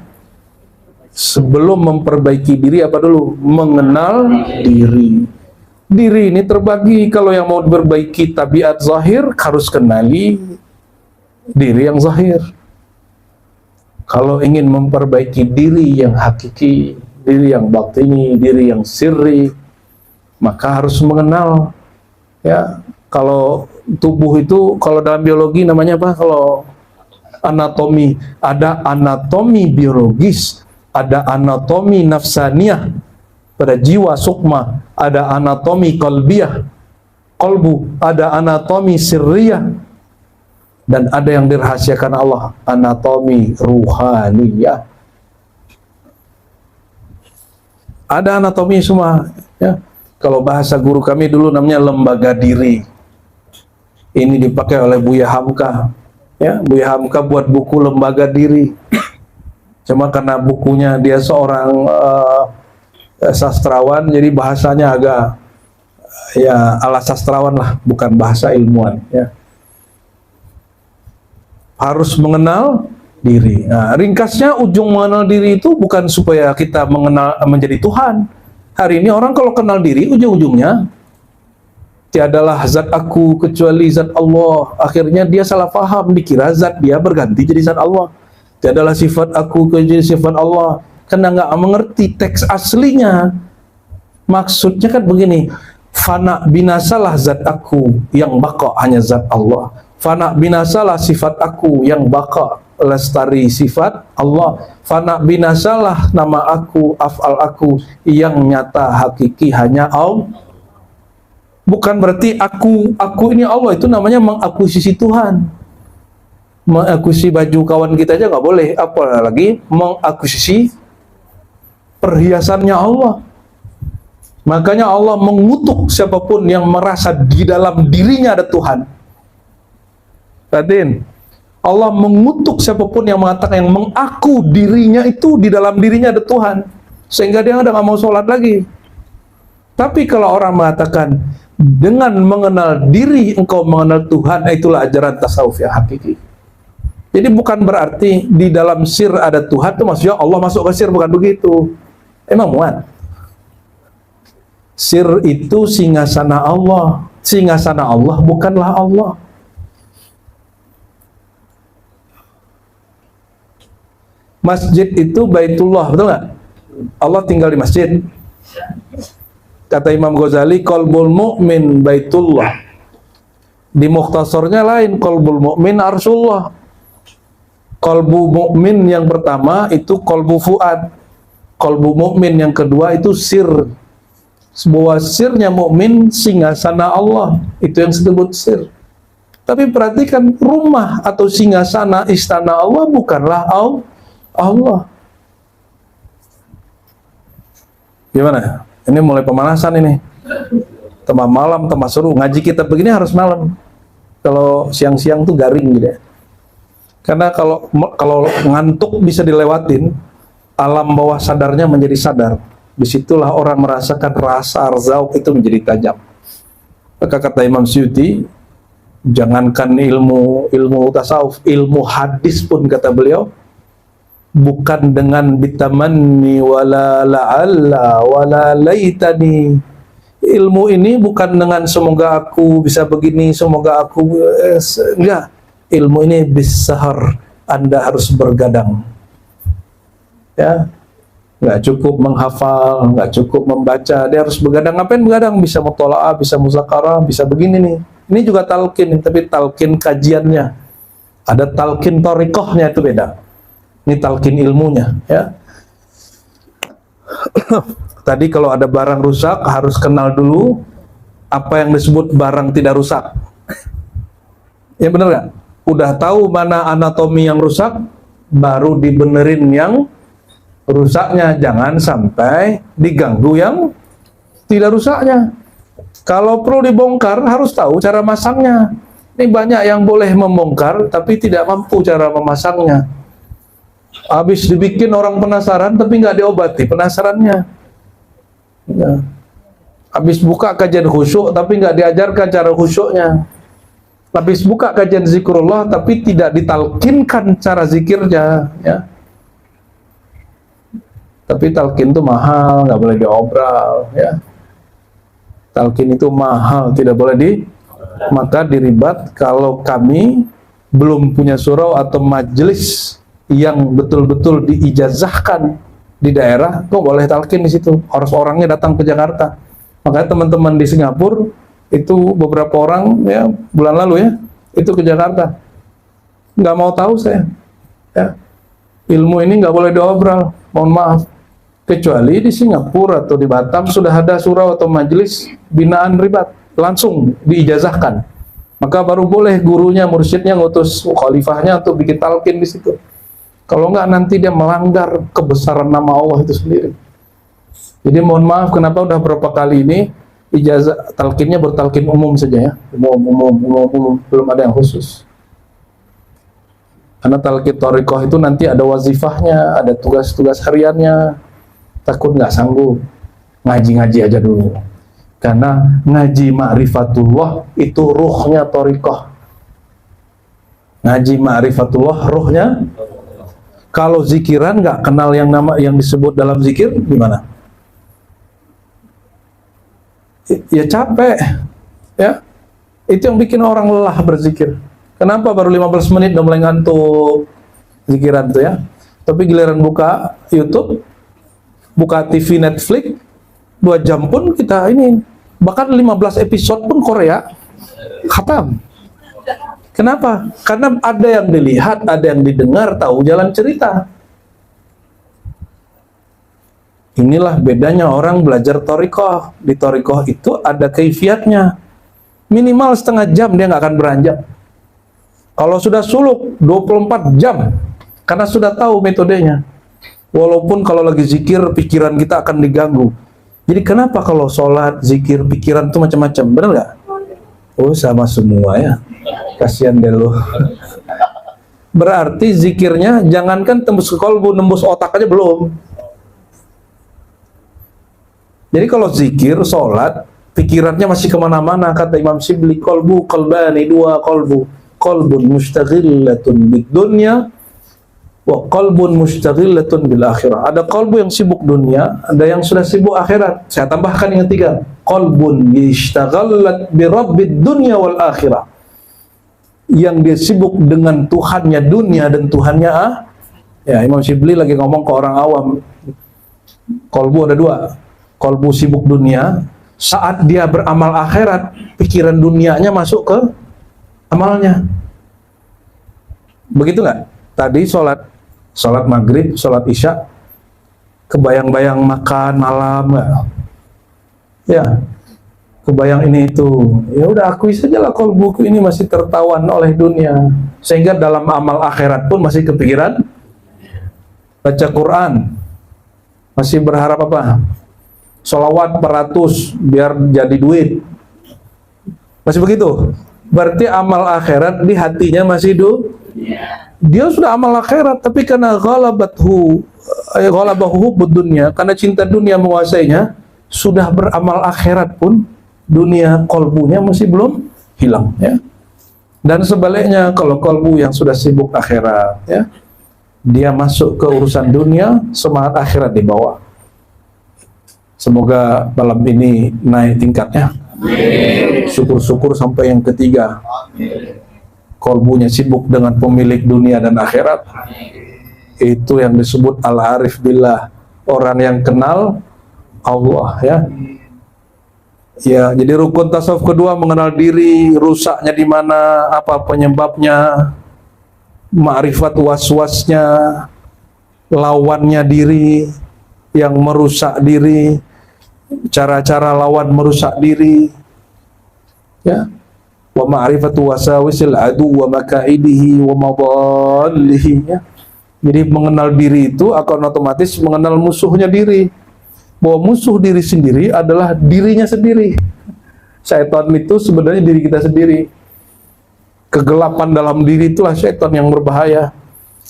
sebelum memperbaiki diri apa dulu? Mengenal diri. Diri ini terbagi, kalau yang mau memperbaiki tabiat zahir harus kenali diri yang zahir. Kalau ingin memperbaiki diri yang hakiki, diri yang batini, diri yang sirri, maka harus mengenal, ya. Kalau tubuh itu, kalau dalam biologi namanya apa? Kalau anatomi, ada anatomi biologis, ada anatomi nafsaniyah pada jiwa sukma, ada anatomi qalbiyah, qalbu, ada anatomi sirriyah, dan ada yang dirahasiakan Allah, anatomi ruhaniyah. Ada anatomi semua, ya. Kalau bahasa guru kami dulu namanya lembaga diri. Ini dipakai oleh Buya Hamka, ya. Buya Hamka buat buku lembaga diri. Cuma karena bukunya dia seorang sastrawan, jadi bahasanya agak ya ala sastrawan lah, bukan bahasa ilmuwan, ya. Harus mengenal diri. Nah, ringkasnya ujung mengenal diri itu bukan supaya kita menjadi Tuhan. Hari ini orang kalau kenal diri ujung-ujungnya tiadalah zat aku kecuali zat Allah. Akhirnya dia salah paham, dikira zat dia berganti jadi zat Allah. Tiadalah sifat aku kecuali sifat Allah. Karena nggak mengerti teks aslinya. Maksudnya kan begini, fana binasalah zat aku, yang baqa hanya zat Allah. Fana binasalah sifat aku, yang baqa lestari sifat Allah. Fana binasalah nama aku, af'al aku, yang nyata hakiki hanya Allah. Bukan berarti aku ini Allah, itu namanya mengakuisisi Tuhan. Mengakuisisi baju kawan kita aja nggak boleh, apalagi mengakuisisi perhiasannya Allah. Makanya Allah mengutuk siapapun yang merasa di dalam dirinya ada Tuhan. Perhatiin, Allah mengutuk siapapun yang mengatakan, yang mengaku dirinya itu di dalam dirinya ada Tuhan, sehingga dia udah nggak mau sholat lagi. Tapi kalau orang mengatakan dengan mengenal diri engkau mengenal Tuhan, itulah ajaran tasawuf yang hakiki. Jadi bukan berarti di dalam sir ada Tuhan itu maksudnya Allah masuk ke sir, bukan begitu. Emang muat. Sir itu singgasana Allah. Singgasana Allah bukanlah Allah. Masjid itu Baitullah, betul nggak? Allah tinggal di masjid. Kata Imam Ghazali, qalbul mu'min Baitullah. Di mukhtasarnya lain, qalbul mu'min Arsyullah. Qalbu mu'min yang pertama itu qalbu fuad. Qalbu mu'min yang kedua itu sir. Sebuah sirnya mukmin singgasana Allah, itu yang disebut sir. Tapi perhatikan, rumah atau singgasana istana Allah bukanlah Allah. Gimana? Ini mulai pemanasan ini. Tambah malam, tambah seru. Ngaji kita begini harus malam. Kalau siang-siang tuh garing gitu ya. Karena kalau ngantuk bisa dilewatin, alam bawah sadarnya menjadi sadar. Disitulah orang merasakan rasa arzauk itu menjadi tajam. Maka kata Imam Suyuti, jangankan ilmu tasawuf, ilmu hadis pun kata beliau, bukan dengan bitamanni wala la'alla wala laitani. Ilmu ini bukan dengan semoga aku bisa begini, semoga aku enggak. Ilmu ini bisahar, Anda harus bergadang. Ya. nggak cukup menghafal, nggak cukup membaca, dia harus begadang. Ngapain begadang? Bisa mutola'ah, bisa muzakarah, bisa begini nih. Ini juga talqin, tapi talqin kajiannya. Ada talqin thariqahnya, itu beda. Ini talqin ilmunya, ya. Tadi kalau ada barang rusak harus kenal dulu apa yang disebut barang tidak rusak. Ya benar nggak? Udah tahu mana anatomi yang rusak, baru dibenerin yang rusaknya. Jangan sampai diganggu yang tidak rusaknya. Kalau perlu dibongkar harus tahu cara masangnya. Ini banyak yang boleh membongkar tapi tidak mampu cara memasangnya. Habis dibikin orang penasaran tapi nggak diobati penasarannya. Ya. Habis buka kajian khusyuk tapi nggak diajarkan cara khusyuknya. Habis buka kajian zikrullah tapi tidak ditalkinkan cara zikirnya, ya. Tapi talqin itu mahal, nggak boleh diobral, ya. Talqin itu mahal, tidak boleh maka diribat. Kalau kami belum punya surau atau majelis yang betul-betul diijazahkan di daerah, kok boleh talqin di situ. Harus orangnya datang ke Jakarta. Makanya teman-teman di Singapura itu beberapa orang, ya, bulan lalu, ya, itu ke Jakarta. Nggak mau tahu saya, ya. Ilmu ini nggak boleh diobral, mohon maaf. Kecuali di Singapura atau di Batam sudah ada surau atau majelis binaan ribat, langsung diijazahkan. Maka baru boleh gurunya, mursyidnya ngutus khalifahnya untuk bikin talqin di situ. Kalau nggak nanti dia melanggar kebesaran nama Allah itu sendiri. Jadi mohon maaf, kenapa udah berapa kali ini ijazah talqinnya bertalqin umum saja, ya, umum, belum ada yang khusus. Karena talqin thariqah itu nanti ada wazifahnya, ada tugas-tugas hariannya. Takut nggak sanggup, ngaji-ngaji aja dulu. Karena ngaji ma'rifatullah itu ruhnya thariqah. Ngaji ma'rifatullah ruhnya. Kalau zikiran nggak kenal yang nama yang disebut dalam zikir, gimana? Ya capek, ya. Itu yang bikin orang lelah berzikir. Kenapa baru 15 menit udah mulai ngantuk zikiran tuh, ya. Tapi giliran buka YouTube, buka TV Netflix, 2 jam pun kita ini, bahkan 15 episode pun Korea khatam. Kenapa? Karena ada yang dilihat, ada yang didengar, tahu jalan cerita. Inilah bedanya orang belajar thariqah. Di thariqah itu ada kaifiatnya. Minimal setengah jam dia nggak akan beranjak. Kalau sudah suluk 24 jam, karena sudah tahu metodenya. Walaupun kalau lagi zikir pikiran kita akan diganggu. Jadi kenapa kalau sholat, zikir, pikiran itu macam-macam, benar nggak? Oh sama semua, ya. Kasihan deh lo. Berarti zikirnya jangankan tembus ke kolbu, nembus otak aja belum. Jadi kalau zikir, sholat, pikirannya masih kemana-mana. Kata Imam Shibli, kolbu, kolbani, 2 kolbu. Kolbun mustaghillatun bid dunya, wa qalbun mustaghillatun bil akhirah. Ada qalbu yang sibuk dunia, ada yang sudah sibuk akhirat. Saya tambahkan yang 3. Qalbun ishtaghallat bi rabbid dunya wal akhirah. Yang dia sibuk dengan Tuhannya dunia dan Tuhannya ya, Imam Shibli lagi ngomong ke orang awam. Qalbu ada 2. Qalbu sibuk dunia, saat dia beramal akhirat, pikiran dunianya masuk ke amalnya. Begitu nggak? Tadi sholat maghrib, sholat isya, kebayang-bayang makan malam nggak? Ya, kebayang ini itu. Ya udah akui saja lah kalau buku ini masih tertawan oleh dunia, sehingga dalam amal akhirat pun masih kepikiran baca Quran, masih berharap apa? Sholawat beratus biar jadi duit, masih begitu. Berarti amal akhirat di hatinya masih dia sudah amal akhirat, tapi karena ghalabahu hubbud dunya, karena cinta dunia menguasainya, sudah beramal akhirat pun dunia kolbunya masih belum hilang, ya. Dan sebaliknya, kalau kolbu yang sudah sibuk akhirat, ya, dia masuk ke urusan dunia, semangat akhirat di bawah. Semoga malam ini naik tingkatnya. Syukur-syukur sampai yang 3. Kolbunya sibuk dengan pemilik dunia dan akhirat. Itu yang disebut al-arif billah, orang yang kenal Allah, ya. Ya, jadi rukun tasawuf kedua mengenal diri, rusaknya di mana, apa penyebabnya, ma'rifat was-wasnya, lawannya diri yang merusak diri, cara-cara lawan merusak diri, ya. Wa ma'rifatu wasawisil adu wa makaidihi wa madallihi, ya. Jadi mengenal diri itu akan otomatis mengenal musuhnya diri. Bahwa musuh diri sendiri adalah dirinya sendiri. Syaitan itu sebenarnya diri kita sendiri. Kegelapan dalam diri itulah syaitan yang berbahaya.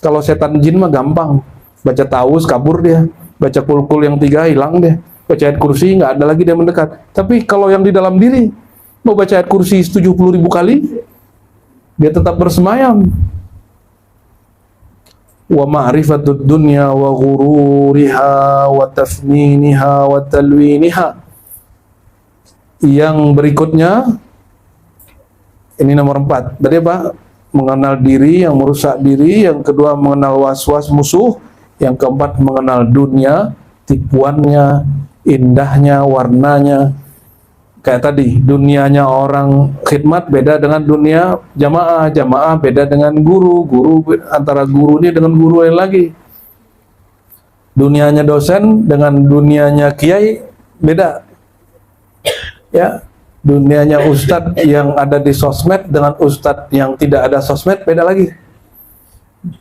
Kalau setan jin mah gampang, baca tawus kabur dia, baca kulkul yang 3 hilang dia, baca ayat kursi nggak ada lagi dia mendekat. Tapi kalau yang di dalam diri, mau baca ayat kursi 70.000 kali, dia tetap bersemayam. Wa ma'rifatud dunya wa ghururiha wa tafniniha wa talwiniha. Yang berikutnya ini nomor 4. Tadi apa? Mengenal diri yang merusak diri, yang kedua mengenal was-was musuh, yang keempat mengenal dunia, tipuannya, indahnya, warnanya. Kayak tadi, dunianya orang khidmat beda dengan dunia jamaah, jamaah beda dengan guru, antara guru ini dengan guru lain lagi. Dunianya dosen dengan dunianya kiai beda. Ya, dunianya ustadz yang ada di sosmed dengan ustadz yang tidak ada sosmed beda lagi.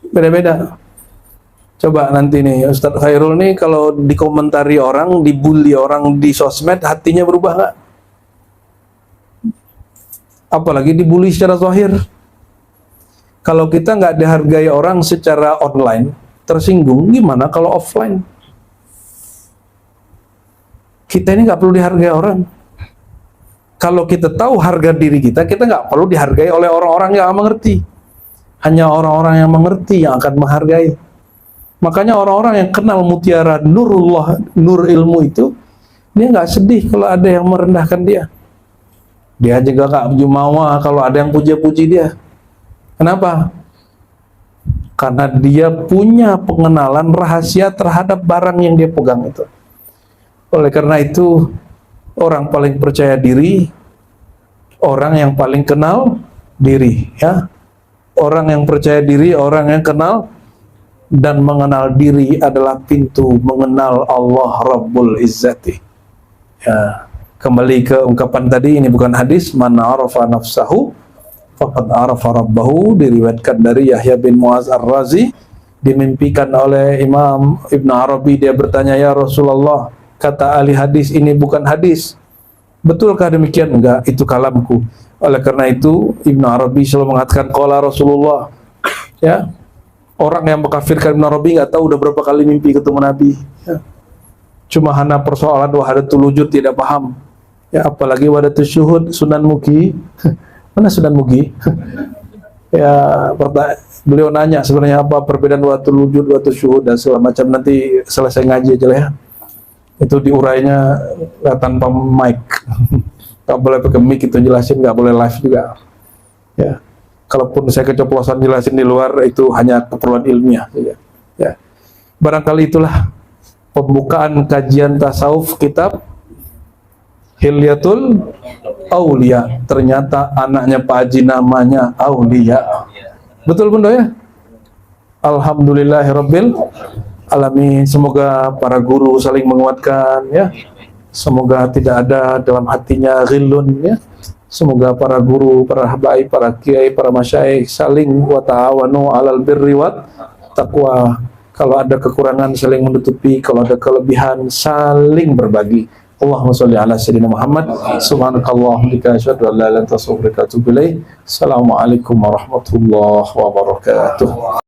Beda-beda. Coba nanti nih Ustadz Khairul nih kalau dikomentari orang, dibully orang di sosmed, hatinya berubah nggak? Apalagi dibully secara zahir. Kalau kita nggak dihargai orang secara online, tersinggung, gimana kalau offline? Kita ini nggak perlu dihargai orang. Kalau kita tahu harga diri kita nggak perlu dihargai oleh orang-orang yang mengerti. Hanya orang-orang yang mengerti yang akan menghargai. Makanya orang-orang yang kenal mutiara nurullah, nur ilmu itu, dia nggak sedih kalau ada yang merendahkan dia. Dia juga gak jumawa kalau ada yang puji-puji dia. Kenapa? Karena dia punya pengenalan rahasia terhadap barang yang dia pegang itu. Oleh karena itu, orang paling percaya diri, orang yang paling kenal diri, ya. Orang yang percaya diri, orang yang kenal dan mengenal diri adalah pintu mengenal Allah Rabbul Izzati. Ya. Kembali ke ungkapan tadi, ini bukan hadis, man arafa nafsahu faqad arafa rabbahu, diriwayatkan dari Yahya bin Muaz Ar-Razi, dimimpikan oleh Imam Ibn Arabi. Dia bertanya, ya Rasulullah, kata ahli hadis ini bukan hadis, betulkah demikian? Enggak, itu kalamku. Oleh karena itu Ibn Arabi selalu mengatakan qala Rasulullah, ya. Orang yang mengkafirkan Ibn Arabi nggak tahu udah berapa kali mimpi ketemu Nabi, ya. Cuma hanya persoalan wahdatul wujud tidak paham. Ya, apalagi wahdatus syuhud, Sunan Mugi. Mana Sunan Mugi? Ya, beliau nanya sebenarnya apa perbedaan wahdatul wujud, wahdatus syuhud dan segala macam. Nanti selesai ngaji aja lah ya. Itu diurainya tanpa mic. Gak boleh pakai mic itu jelasin, gak boleh live juga. Ya, kalaupun saya keceplosan jelasin di luar, itu hanya keperluan ilmiah. Ya, barangkali itulah pembukaan kajian tasawuf kitab Hilyatul Aulia. Ternyata anaknya Pak Haji namanya Aulia. Betul Bunda ya? Alhamdulillahirabbil alamin. Semoga para guru saling menguatkan, ya. Semoga tidak ada dalam hatinya ghillun, ya. Semoga para guru, para habaib, para kiai, para masyayikh saling wa ta'awanu 'alal birri wat taqwa. Kalau ada kekurangan saling menutupi, kalau ada kelebihan saling berbagi. Allahumma sholli ala sayyidina Muhammad. Subhanakallahumma wa bihamdika asyhadu an la ilaha illa anta astaghfiruka wa atubu ilaik. Assalamualaikum warahmatullahi wabarakatuh.